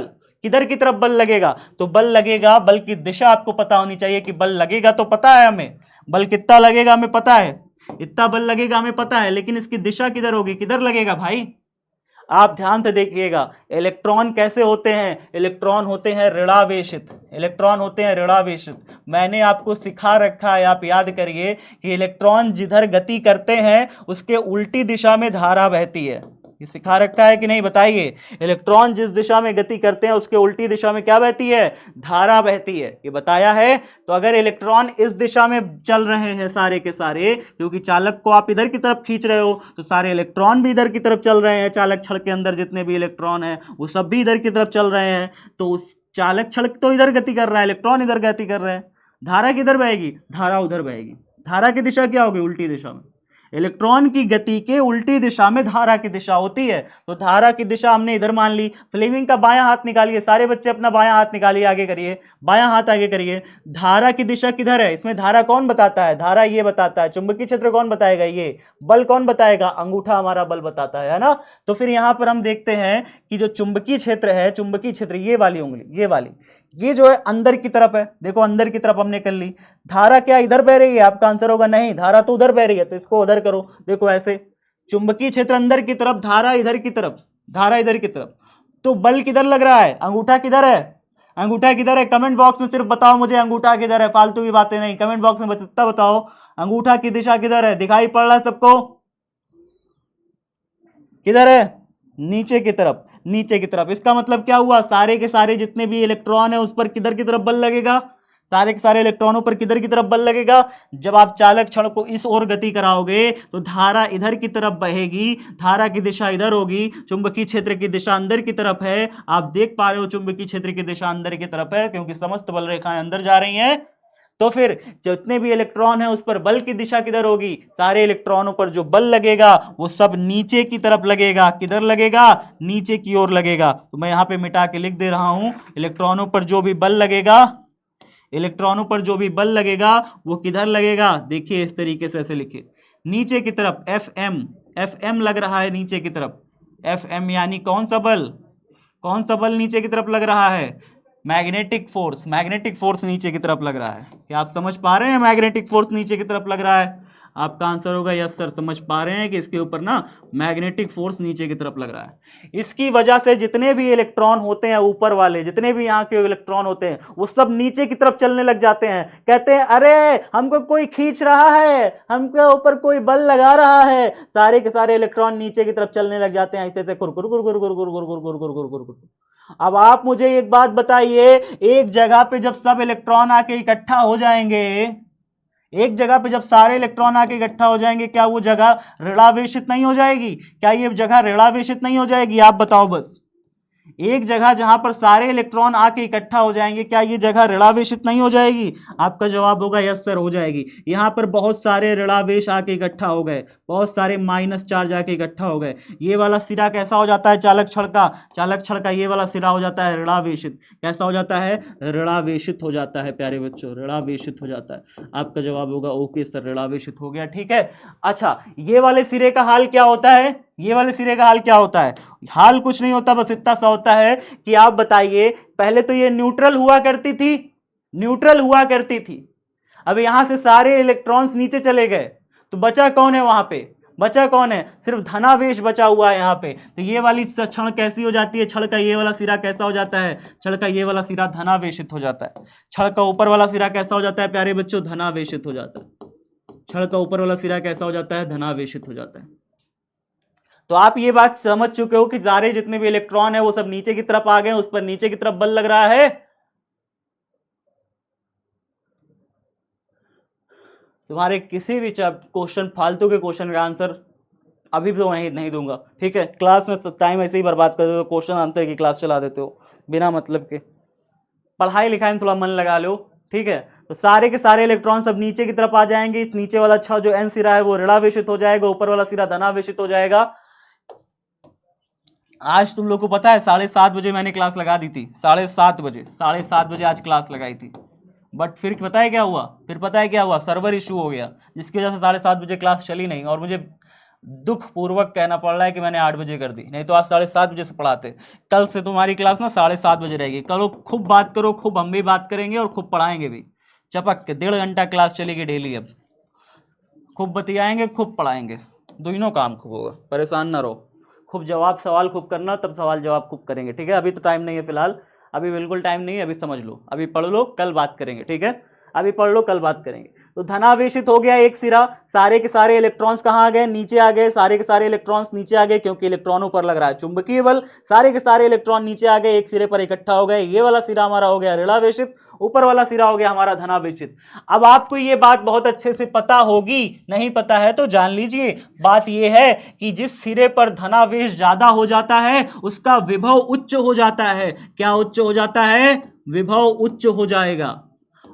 A: तो बल लगेगा, बल की दिशा आपको पता होनी चाहिए कि बल लगेगा तो पता है हमें, बल कितना लगेगा हमें पता है, इतना बल लगेगा हमें पता है, लेकिन इसकी दिशा किधर होगी? किधर लगेगा भाई? आप ध्यान से देखिएगा, इलेक्ट्रॉन कैसे होते हैं? इलेक्ट्रॉन होते हैं ऋणावेशित। मैंने आपको सिखा रखा है, आप याद करिए कि इलेक्ट्रॉन जिधर गति करते हैं उसके उल्टी दिशा में धारा बहती है। ये सिखा रखा है कि नहीं बताइए? इलेक्ट्रॉन जिस दिशा में गति करते हैं उसके उल्टी दिशा में क्या बहती है? धारा बहती है। ये बताया है। तो अगर इलेक्ट्रॉन इस दिशा में चल रहे हैं सारे के सारे, क्योंकि चालक को आप इधर की तरफ खींच रहे हो, तो सारे इलेक्ट्रॉन भी इधर की तरफ चल रहे हैं। चालक छड़ के अंदर जितने भी इलेक्ट्रॉन हैं वो सब भी इधर की तरफ चल रहे हैं। तो उस चालक छड़ तो इधर गति कर रहा है, इलेक्ट्रॉन इधर गति कर रहे हैं। धारा किधर बहेगी? धारा उधर बहेगी। धारा की दिशा क्या होगी? उल्टी दिशा में। इलेक्ट्रॉन की गति के उल्टी दिशा में धारा की दिशा होती है। तो धारा की दिशा हमने इधर मान ली। फ्लेमिंग का बायां हाथ निकालिए, सारे बच्चे अपना बायां हाथ निकालिए, आगे करिए, बायां हाथ आगे करिए। धारा की दिशा किधर है? इसमें धारा कौन बताता है? धारा ये बताता है। चुंबकीय क्षेत्र कौन बताएगा? ये। बल कौन बताएगा? अंगूठा हमारा बल बताता है ना। तो फिर यहां पर हम देखते हैं कि जो चुंबकीय क्षेत्र है, चुंबकीय क्षेत्र ये वाली उंगली, ये जो है अंदर की तरफ है। देखो अंदर की तरफ हमने कर ली। धारा क्या इधर बह रही है? आपका आंसर होगा नहीं, धारा तो उधर बह रही है, तो इसको उधर करो। देखो ऐसे, चुंबकीय क्षेत्र अंदर की तरफ, धारा इधर की तरफ। तो बल किधर लग रहा है? अंगूठा किधर है? कमेंट बॉक्स में सिर्फ बताओ मुझे अंगूठा किधर है, फालतू की बातें नहीं। कमेंट बॉक्स में बचता बताओ अंगूठा की दिशा किधर है। दिखाई पड़ रहा है सबको? किधर है? नीचे की तरफ, नीचे की तरफ। इसका मतलब क्या हुआ, सारे के सारे जितने भी इलेक्ट्रॉन है उस पर किधर की तरफ बल लगेगा, सारे के सारे इलेक्ट्रॉनों पर किधर की तरफ बल लगेगा। जब आप चालक छड़ को इस ओर गति कराओगे तो धारा इधर की तरफ बहेगी, धारा की दिशा इधर होगी, चुंबकीय क्षेत्र की दिशा अंदर की तरफ है। आप देख पा रहे हो चुंबकीय क्षेत्र की दिशा अंदर की तरफ है क्योंकि समस्त बल रेखाएं अंदर जा रही हैं। तो फिर जितने भी इलेक्ट्रॉन है उस पर बल की दिशा किधर होगी, सारे इलेक्ट्रॉनों पर जो बल लगेगा वो सब नीचे की तरफ लगेगा। किधर लगेगा, नीचे की ओर लगेगा। तो मैं यहां पे मिटा के लिख दे रहा हूं, इलेक्ट्रॉनों पर जो भी बल लगेगा, इलेक्ट्रॉनों पर जो भी बल लगेगा वो किधर लगेगा, देखिए इस तरीके से ऐसे लिखिए, नीचे की तरफ। एफ एम, एफ एम लग रहा है नीचे की तरफ। एफ एम यानी कौन सा बल, कौन सा बल नीचे की तरफ लग रहा है, मैग्नेटिक फोर्स। मैग्नेटिक फोर्स नीचे की तरफ लग रहा है। क्या आप समझ पा रहे हैं, मैग्नेटिक फोर्स नीचे की तरफ लग रहा है। आपका आंसर होगा यस सर, समझ पा रहे हैं कि इसके ऊपर ना मैग्नेटिक फोर्स नीचे की तरफ लग रहा है। इसकी वजह से जितने भी इलेक्ट्रॉन होते हैं ऊपर वाले, जितने भी यहाँ के इलेक्ट्रॉन होते हैं वो सब नीचे की तरफ चलने लग जाते हैं। कहते हैं अरे हमको कोई खींच रहा है, हमके ऊपर कोई बल लगा रहा है। सारे के सारे इलेक्ट्रॉन नीचे की तरफ चलने लग जाते हैं ऐसे ऐसे कुर कुर कुर कुर कुर कुर कुर कुर कुर कुर कुर कुर कुर। अब आप मुझे एक बात बताइए, एक जगह पे जब सब इलेक्ट्रॉन आके इकट्ठा हो जाएंगे, एक जगह पे जब सारे इलेक्ट्रॉन आके इकट्ठा हो जाएंगे, क्या वो जगह ऋणावेशित नहीं हो जाएगी, क्या ये जगह ऋणावेशित नहीं हो जाएगी, आप बताओ बस। एक जगह जहां पर सारे इलेक्ट्रॉन आके इकट्ठा हो जाएंगे, क्या ये जगह ऋणावेशित नहीं हो जाएगी। आपका जवाब होगा यस सर, हो जाएगी। यहां पर बहुत सारे ऋणावेश आके इकट्ठा हो गए, बहुत सारे माइनस चार्ज आके इकट्ठा हो गए। ये वाला सिरा कैसा हो जाता है चालक छड़ का, चालक छड़ का ये वाला सिरा हो जाता है ऋणावेशित। कैसा हो जाता है, ऋणावेशित हो जाता है प्यारे बच्चों, ऋणावेशित हो जाता है। आपका जवाब होगा ओके सर, ऋणावेशित हो गया, ठीक है। अच्छा, ये वाले सिरे का हाल क्या होता है, ये वाले सिरे का हाल क्या होता है, हाल कुछ नहीं होता, बस इतना सा होता है कि आप बताइए, पहले तो ये न्यूट्रल हुआ करती थी, न्यूट्रल हुआ करती थी। अब यहां से सारे इलेक्ट्रॉन्स नीचे चले गए तो बचा कौन है, वहां पे बचा कौन है, सिर्फ धनावेश बचा हुआ है यहाँ पे। तो ये वाली क्षण कैसी हो जाती है, छड़ का ये वाला सिरा कैसा हो जाता है, छड़ का ये वाला सिरा धनावेशित हो जाता है। छड़ का ऊपर वाला सिरा कैसा हो जाता है प्यारे बच्चों, धनावेशित हो जाता है। छड़ का ऊपर वाला सिरा कैसा हो जाता है, धनावेशित हो जाता है। तो आप ये बात समझ चुके हो कि सारे जितने भी इलेक्ट्रॉन है वो सब नीचे की तरफ आ गए, उस पर नीचे की तरफ बल लग रहा है। तुम्हारे किसी भी क्वेश्चन, फालतू के क्वेश्चन का आंसर अभी तो नहीं दूंगा, ठीक है। क्लास में टाइम ऐसे ही बर्बाद कर देते हो, क्वेश्चन आंसर की क्लास चला देते हो बिना मतलब के। पढ़ाई लिखाई में थोड़ा मन लगा लो, ठीक है। तो सारे के सारे इलेक्ट्रॉन सब नीचे की तरफ आ जाएंगे। इस नीचे वाला छड़ जो एन सिरा है वो ऋणावेशित हो जाएगा, ऊपर वाला सिरा धनावेशित हो जाएगा। आज तुम लोग को पता है 7:30 बजे मैंने क्लास लगा दी थी, 7:30 बजे, 7:30 बजे आज क्लास लगाई थी। बट फिर पता है क्या हुआ, फिर पता है क्या हुआ, सर्वर इशू हो गया, जिसकी वजह से 7:30 बजे क्लास चली नहीं। और मुझे दुख पूर्वक कहना पड़ रहा है कि मैंने 8 बजे कर दी, नहीं तो आज 7:30 बजे से पढ़ाते। कल से तुम्हारी क्लास ना 7:30 बजे रहेगी। कल खूब बात करो, खूब हम भी बात करेंगे और खूब पढ़ाएंगे भी, चपक के 1.5 घंटा क्लास चलेगी डेली। अब खूब बतियाएंगे, खूब पढ़ाएंगे, दोनों काम खूब होगा, परेशान ना रहो। खूब जवाब सवाल खूब करना, तब सवाल जवाब खूब करेंगे, ठीक है। अभी तो टाइम नहीं है फिलहाल, अभी बिल्कुल टाइम नहीं है, अभी समझ लो, अभी पढ़ लो, कल बात करेंगे, ठीक है। अभी पढ़ लो, कल बात करेंगे। तो धनावेशित हो गया एक सिरा, सारे के सारे इलेक्ट्रॉन्स कहाँ आ गए, नीचे आ गए। सारे के सारे इलेक्ट्रॉन्स नीचे आ गए क्योंकि इलेक्ट्रॉनों पर लग रहा है चुंबकीय बल। सारे के सारे इलेक्ट्रॉन नीचे आ गए, एक सिरे पर इकट्ठा हो गए। ये वाला सिरा हमारा हो गया ऋणावेशित, ऊपर वाला सिरा हो गया हमारा धनावेशित। अब आपको ये बात बहुत अच्छे से पता होगी, नहीं पता है तो जान लीजिए। बात ये है कि जिस सिरे पर धनावेश ज्यादा हो जाता है उसका विभव उच्च हो जाता है। क्या उच्च हो जाता है, विभव उच्च हो जाएगा।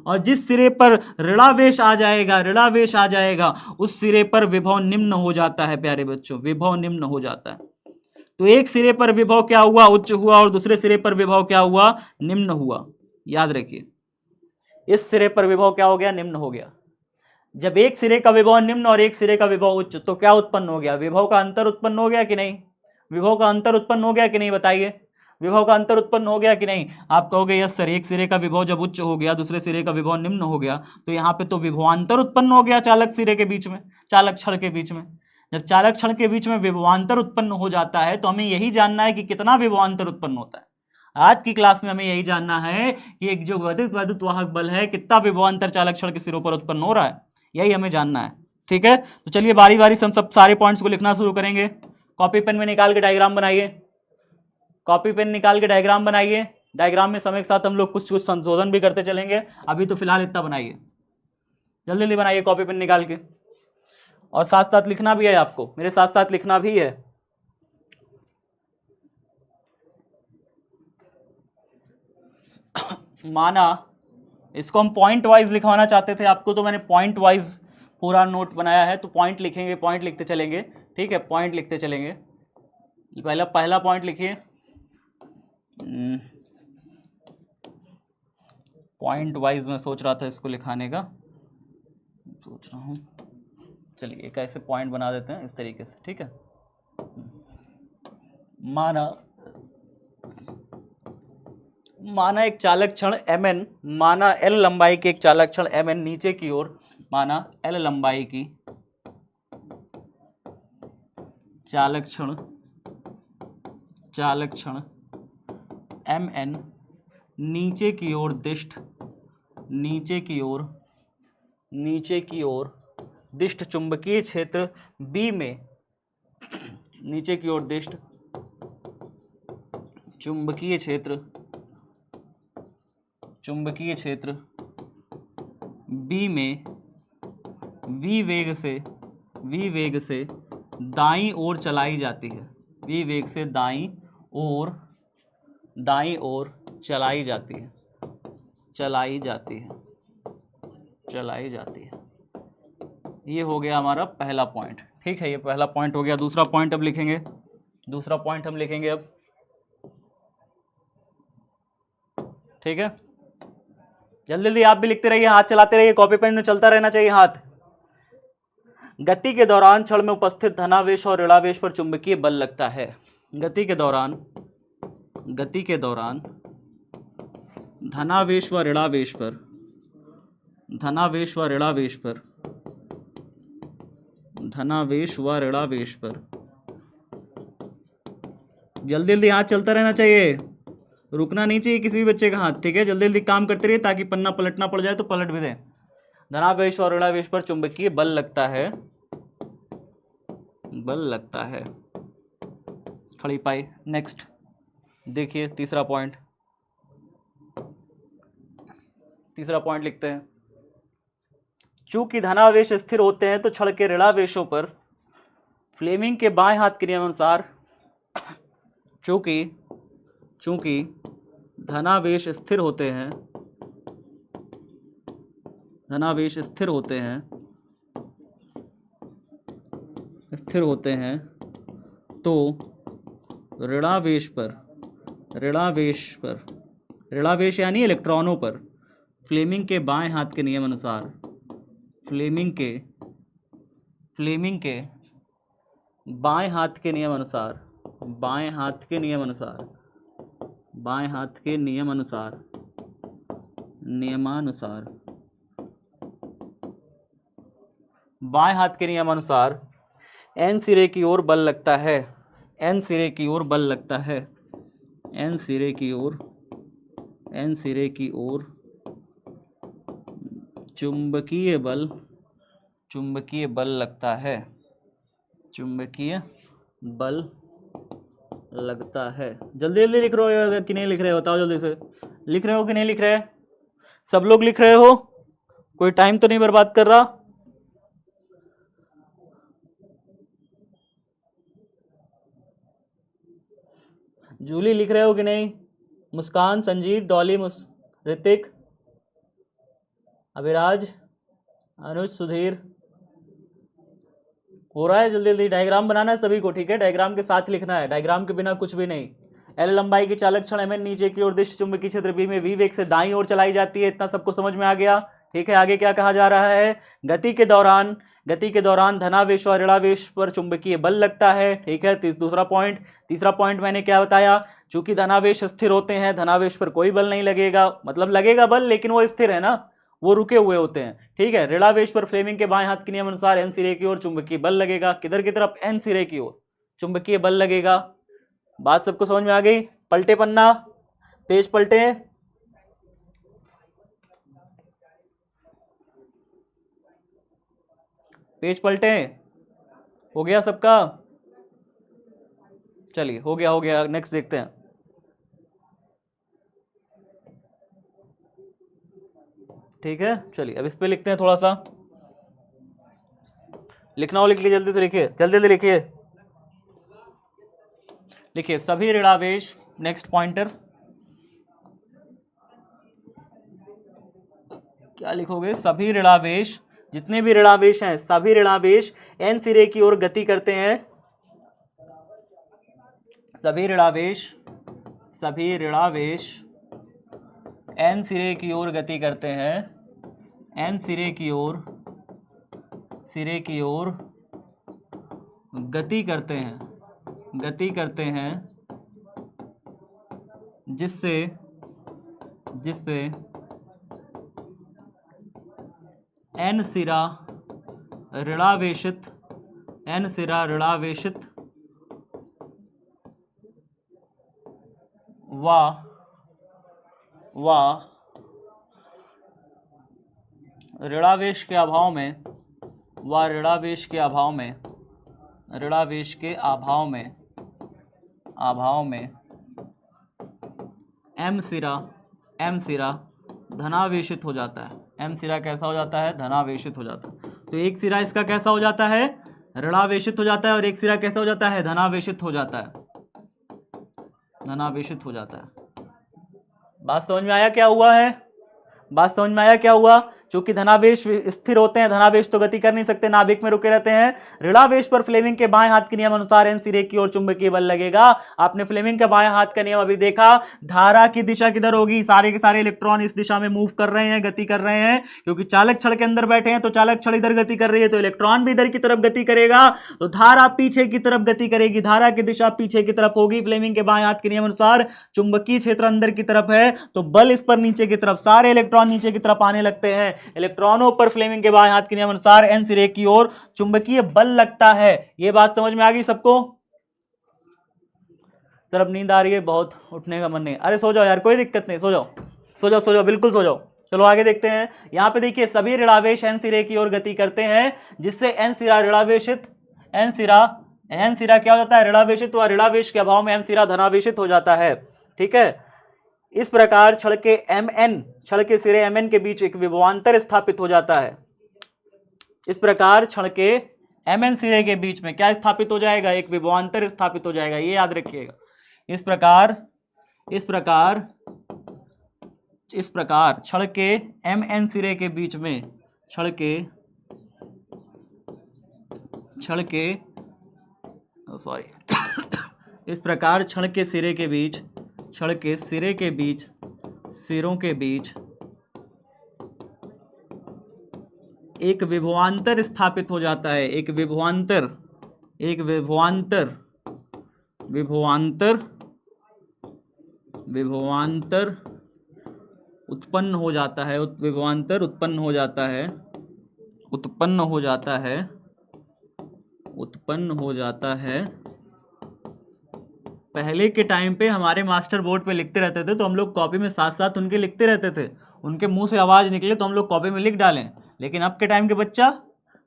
A: और जिस सिरे पर ऋणावेश आ जाएगा, ऋणावेश आ जाएगा, उस सिरे पर विभव निम्न हो जाता है प्यारे बच्चों, विभव निम्न हो जाता है। तो एक सिरे पर विभव क्या हुआ, उच्च हुआ, और दूसरे सिरे पर विभव क्या हुआ, निम्न हुआ। याद रखिए, इस सिरे पर विभव क्या हो गया, निम्न हो गया। जब एक सिरे का विभव निम्न और एक सिरे का विभव उच्च, तो क्या उत्पन्न हो गया, विभव का अंतर उत्पन्न हो गया कि नहीं, विभव का अंतर उत्पन्न हो गया कि नहीं, बताइए। विभव का अंतर उत्पन्न हो गया कि नहीं। आप कहोगे यस सर, एक सिरे का विभव जब उच्च हो गया, दूसरे सिरे का विभव निम्न हो गया, तो यहाँ पे तो विभवांतर उत्पन्न हो गया चालक सिरे के बीच में, चालक छड़ के बीच में। जब चालक छड़ के बीच में विभवांतर उत्पन्न हो जाता है तो हमें यही जानना है कि कितना विभवांतर उत्पन्न होता है। आज की क्लास में हमें यही जानना है कि एक जो वैद्युत वाहक बल है, कितना विभवांतर चालक छड़ के सिरों पर उत्पन्न हो रहा है, यही हमें जानना है, ठीक है। तो चलिए बारी बारी से हम सब सारे पॉइंट्स को लिखना शुरू करेंगे। कॉपी पेन में निकाल के डायग्राम बनाइए, कॉपी पेन निकाल के डायग्राम बनाइए। डायग्राम में समय के साथ हम लोग कुछ कुछ संशोधन भी करते चलेंगे, अभी तो फिलहाल इतना बनाइए, जल्दी जल्दी बनाइए कॉपी पेन निकाल के। और साथ साथ लिखना भी है, आपको मेरे साथ साथ लिखना भी है। माना, इसको हम पॉइंट वाइज लिखवाना चाहते थे आपको, तो मैंने पॉइंट वाइज पूरा नोट बनाया है, तो पॉइंट लिखेंगे, पॉइंट लिखते चलेंगे, ठीक है, पॉइंट लिखते चलेंगे। पहला पॉइंट लिखिए, पॉइंट वाइज मैं सोच रहा था इसको लिखाने का, सोच रहा हूँ, चलिए एक ऐसे पॉइंट बना देते हैं इस तरीके से, ठीक है। माना एक चालक क्षण mn, माना l लंबाई की एक चालक क्षण mn नीचे की ओर, माना l लंबाई की चालक क्षण mn नीचे की ओर दिष्ट चुंबकीय क्षेत्र B में, नीचे की ओर दिष्ट चुंबकीय क्षेत्र B में v वेग से दाईं ओर चलाई जाती है, v वेग से दाईं ओर चलाई जाती है। ये हो गया हमारा पहला पॉइंट, ठीक है, ये पहला पॉइंट हो गया। दूसरा पॉइंट अब लिखेंगे, दूसरा पॉइंट हम लिखेंगे अब, ठीक है। जल्दी जल्दी आप भी लिखते रहिए, हाथ चलाते रहिए, कॉपी पेन में चलता रहना चाहिए हाथ। गति के दौरान क्षण में उपस्थित धनावेश और ऋणावेश पर चुंबकीय बल लगता है। गति के दौरान धनावेश व ऋणावेश पर जल्दी जल्दी हाथ चलता रहना चाहिए, रुकना नहीं चाहिए किसी भी बच्चे का हाथ, ठीक है। जल्दी जल्दी काम करते रहिए ताकि पन्ना पलटना पड़ जाए तो पलट भी दें। धनावेश और ऋणावेश पर चुंबकीय बल लगता है, खड़ी पाई। नेक्स्ट देखिए तीसरा पॉइंट लिखते हैं। चूंकि धनावेश स्थिर होते हैं तो क्षण के ऋणावेशों पर फ्लेमिंग के बाएं हाथ के नियमानुसार, चूंकि धनावेश स्थिर होते हैं तो ऋणावेश यानी इलेक्ट्रॉनों पर फ्लेमिंग के बाएं हाथ के नियमानुसार बाएं हाथ के नियमानुसार एन सिरे की ओर बल लगता है, एन सिरे की ओर चुंबकीय बल लगता है। जल्दी जल्दी लिख रहे हो कि नहीं लिख रहे हो, बताओ जल्दी से, लिख रहे हो कि नहीं लिख रहे? सब लोग लिख रहे हो, कोई टाइम तो नहीं बर्बाद कर रहा? जूली लिख रहे हो कि नहीं? मुस्कान, संजीव, डॉली, ऋतिक, अभिराज, अनुज, सुधीर, हो रहा है? जल्दी जल्दी डायग्राम बनाना है सभी को, ठीक है, डायग्राम के साथ लिखना है, डायग्राम के बिना कुछ भी नहीं। एल लंबाई की चालक क्षण mn नीचे की ओर दिष्ट चुंबकीय क्षेत्र B में v वेग से दाईं ओर चलाई जाती है। इतना सबको समझ में आ गया, ठीक है। आगे क्या कहा जा रहा है? गति के दौरान धनावेश और ऋणावेश पर चुंबकीय बल लगता है, ठीक है। तीसरा पॉइंट मैंने क्या बताया? चूंकि धनावेश स्थिर होते हैं, धनावेश पर कोई बल नहीं लगेगा, मतलब लगेगा बल लेकिन वो स्थिर है ना, वो रुके हुए होते हैं, ठीक है। ऋणावेश पर फ्लेमिंग के बाएं हाथ के नियम अनुसार एन सिरे की ओर चुंबकीय बल लगेगा। किधर की तरफ? एन सिरे की ओर चुंबकीय बल लगेगा। बात सबको समझ में आ गई? पलटे पन्ना, पेज पलटे, हो गया सबका? चलिए हो गया, नेक्स्ट देखते हैं। ठीक है, चलिए अब इस पे लिखते हैं थोड़ा सा। लिखना हो लिख लीजिए, जल्दी से लिखिए, जल्दी लिखिए। लिखिए सभी ऋणावेश, नेक्स्ट पॉइंटर क्या लिखोगे? सभी ऋणावेश, जितने भी ऋणावेश हैं सभी ऋणावेश n सिरे की ओर गति करते हैं। सभी ऋणावेश n सिरे की ओर गति करते हैं। n सिरे की ओर गति करते हैं, जिससे n सिरा ऋणावेशित व ऋणावेश के अभाव में m सिरा धनावेशित हो जाता है। m सिरा कैसा हो जाता है? धनावेशित हो जाता है। तो एक सिरा इसका कैसा हो जाता है? ऋणावेशित हो जाता है, और एक सिरा कैसा हो जाता है? धनावेशित हो जाता है। बात समझ में आया क्या हुआ? चूंकि धनावेश स्थिर होते हैं, धनावेश तो गति कर नहीं सकते, नाभिक में रुके रहते हैं। ऋणावेश पर फ्लेमिंग के बाएं हाथ के नियम अनुसार n सिरे की ओर चुंबकीय बल लगेगा। आपने फ्लेमिंग के बाएं हाथ का नियम अभी देखा। धारा की दिशा किधर होगी? सारे के सारे इलेक्ट्रॉन इस दिशा में मूव कर रहे हैं, गति कर रहे हैं, क्योंकि चालक छड़ के अंदर बैठे हैं, तो चालक छड़ इधर गति कर रही है, तो इलेक्ट्रॉन भी इधर की तरफ गति करेगा, तो धारा पीछे की तरफ गति करेगी, धारा की दिशा पीछे की तरफ होगी। फ्लेमिंग के बाएं हाथ के नियम अनुसार चुंबकीय क्षेत्र अंदर की तरफ है, तो बल इस पर नीचे की तरफ, सारे इलेक्ट्रॉन नीचे की तरफ आने लगते हैं। इलेक्ट्रॉनों पर फ्लेमिंग के बाएं हाथ के नियम अनुसार n सिरे की ओर चुंबकीय बल लगता है। यह बात समझ में आ गई सबको? सर अब नींद आ रही है बहुत, उठने का मन नहीं। अरे सो जाओ यार, कोई दिक्कत नहीं, सो जाओ, बिल्कुल सो जाओ। चलो आगे देखते हैं। यहां पे देखिए सभी ऋणावेश n सिरे की ओर गति करते हैं, जिससे n सिरा क्या हो जाता है? ऋणावेशित, व ऋणावेश के अभाव में m सिरा धनावेशित हो जाता है। ठीक है, इस प्रकार छड़ के सिरे mn के बीच एक विभवांतर स्थापित हो जाता है। इस प्रकार छड़ के mn सिरे के बीच में क्या स्थापित हो जाएगा? एक विभवांतर स्थापित हो जाएगा, ये याद रखिएगा। इस प्रकार छड़ के mn सिरे के बीच में इस प्रकार छड़ के सिरों के बीच एक विभवांतर स्थापित हो जाता है। एक विभवांतर उत्पन्न हो जाता है। पहले के टाइम पे हमारे मास्टर बोर्ड पे लिखते रहते थे, तो हम लोग कॉपी में साथ साथ उनके लिखते रहते थे। उनके मुंह से आवाज निकले तो हम लोग कॉपी में लिख डालें, लेकिन अब के टाइम के बच्चा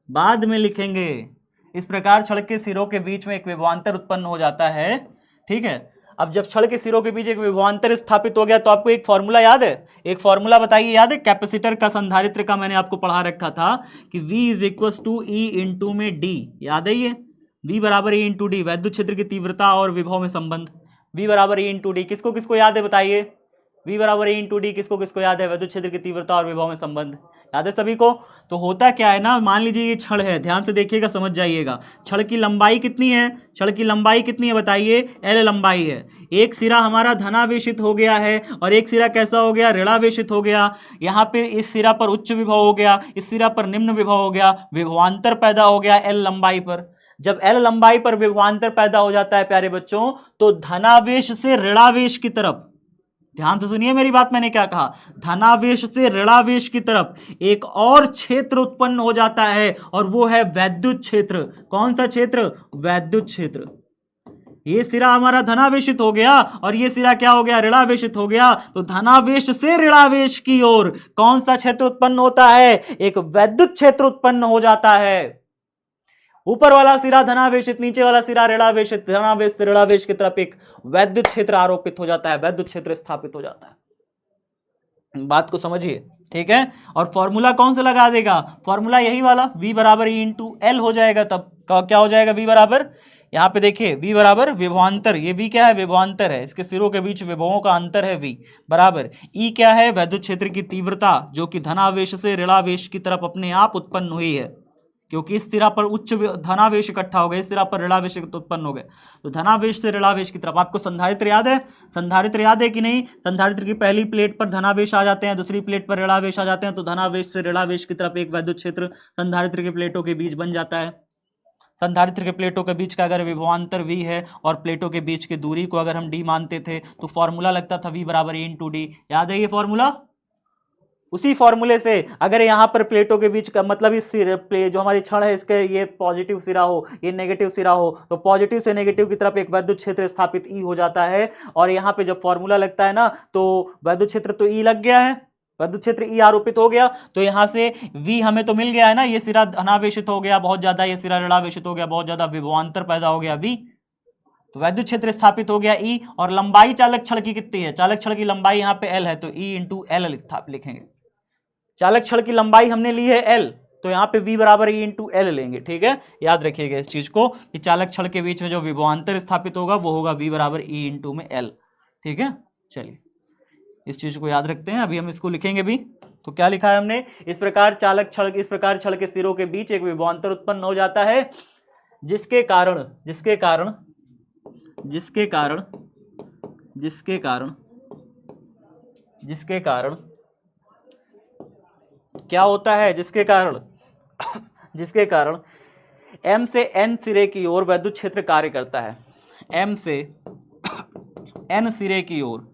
A: बाद में लिखेंगे। इस प्रकार छड़ के सिरों के बीच में एक विभवांतर उत्पन्न हो जाता है। ठीक है, अब जब छड़ के सिरों के बीच एक विभवांतर स्थापित हो गया, तो आपको एक फॉर्मूला याद है? एक फॉर्मूला बताइए, याद है? कैपेसिटर का, संधारित्र का मैंने आपको पढ़ा रखा था कि V = E इंटू में D, याद है? ये V बराबर E इंटू डी, वैद्युत क्षेत्र की तीव्रता और विभव में संबंध। V बराबर E इंटू डी, किसको किसको याद है बताइए? V बराबर E इंटू डी किसको किसको याद है? वैद्युत क्षेत्र की तीव्रता और विभव में संबंध याद है सभी को? तो होता क्या है ना, मान लीजिए ये छड़ है, ध्यान से देखिएगा, समझ जाइएगा। छड़ की लंबाई कितनी है? बताइए। L लंबाई है। एक सिरा हमारा धनावेशित हो गया है, और एक सिरा कैसा हो गया? ऋणावेशित हो गया। यहाँ पे इस सिरा पर उच्च विभव हो गया, इस सिरा पर निम्न विभव हो गया, विभवांतर पैदा हो गया L लंबाई पर। जब L लंबाई पर विभवांतर पैदा हो जाता है प्यारे बच्चों, तो धनावेश से ऋणावेश की तरफ, ध्यान से सुनिए मेरी बात, मैंने क्या कहा? धनावेश से ऋणावेश की तरफ एक और क्षेत्र उत्पन्न हो जाता है, और वो है वैद्युत क्षेत्र। कौन सा क्षेत्र? वैद्युत क्षेत्र। ये सिरा हमारा धनावेशित हो गया, और ये सिरा क्या हो गया? ऋणावेशित हो गया। तो धनावेश से ऋणावेश की ओर कौन सा क्षेत्र उत्पन्न होता है? एक वैद्युत क्षेत्र उत्पन्न हो जाता है। ऊपर वाला सिरा धनावेशित, नीचे वाला सिरा ऋणावेशित, धनावेश से ऋणावेश की तरफ एक वैद्युत क्षेत्र आरोपित हो जाता है, वैद्युत क्षेत्र स्थापित हो जाता है। बात को समझिए, ठीक है। और फॉर्मूला कौन सा लगा देगा, फॉर्मूला यही वाला, V बराबर E इंटू एल हो जाएगा। तब क्या हो जाएगा, V बराबर, यहाँ पे देखिए V बराबर विभवांतर, ये V क्या है, विभवांतर है, इसके सिरों के बीच विभवों का अंतर है V बराबर E क्या है, वैद्युत क्षेत्र की तीव्रता जो कि धनावेश से ऋणावेश की तरफ अपने आप उत्पन्न हुई है, क्योंकि इस सिरा पर उच्च धनावेश इकट्ठा हो गए, इस सिरा पर ऋणावेश उत्पन्न हो गए, तो धनावेश से ऋणावेश की तरफ। आपको संधारित्र याद है, संधारित्र याद है कि नहीं, संधारित्र की पहली प्लेट पर धनावेश आ जाते हैं, दूसरी प्लेट पर ऋणावेश आ जाते हैं, तो धनावेश से ऋणावेश की तरफ एक वैद्युत क्षेत्र संधारित्र की प्लेटों के बीच बन जाता है। संधारित्र के प्लेटों के बीच का अगर विभवांतर V है और प्लेटों के बीच की दूरी को अगर हम d मानते थे, तो फॉर्मूला लगता था V बराबर E इंटू डी। याद है ये फॉर्मूला, उसी फॉर्मूले से अगर यहाँ पर प्लेटों के बीच का मतलब इस सिरे जो हमारी छड़ है इसके ये पॉजिटिव सिरा हो, ये नेगेटिव सिरा हो, तो पॉजिटिव से नेगेटिव की तरफ एक वैद्युत क्षेत्र स्थापित E हो जाता है। और यहाँ पे जब फॉर्मूला लगता है ना, तो वैद्युत क्षेत्र तो E लग गया है, वैद्युत क्षेत्र E आरोपित हो गया, तो यहाँ से V हमें तो मिल गया है ना, ये सिरा धनावेशित हो गया बहुत ज्यादा, ये सिरा ऋणावेशित हो गया बहुत ज्यादा, विभवांतर पैदा हो गया V, तो वैद्युत क्षेत्र स्थापित हो गया E। और लंबाई चालक छड़ की कितनी है, चालक छड़ की लंबाई यहाँ पे L है, तो E इंटू एल स्थापित लिखेंगे। चालक छड़ की लंबाई हमने ली है L, तो यहाँ पे V बराबर E इंटू एल लेंगे, ठीक है। याद रखिएगा इस चीज को कि चालक छड़ के बीच में जो विभवांतर स्थापित होगा वो होगा V बराबर E इंटू में L, ठीक है। चलिए इस चीज को याद रखते हैं, अभी हम इसको लिखेंगे भी। तो क्या लिखा है हमने, इस प्रकार चालक छड़, इस प्रकार छड़ के सिरों के बीच एक विभवांतर उत्पन्न हो जाता है, जिसके कारण क्या होता है, जिसके कारण M से N सिरे की ओर वैद्युत क्षेत्र कार्य करता है। M से N सिरे की ओर,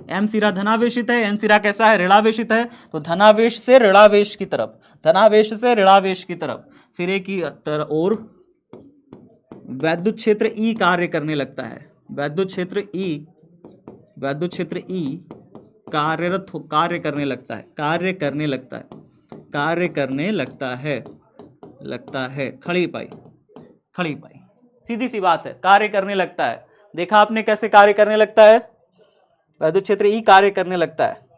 A: M सिरा धनावेशित है, N सिरा कैसा है, ऋणावेशित है, तो धनावेश से ऋणावेश की तरफ सिरे की ओर वैद्युत क्षेत्र E कार्य करने लगता है, वैद्युत क्षेत्र E कार्य करने लगता है, खड़ी पाई, सीधी सी बात है, कार्य करने लगता है। देखा आपने कैसे कार्य करने लगता है, वैद्युत क्षेत्र E कार्य करने लगता है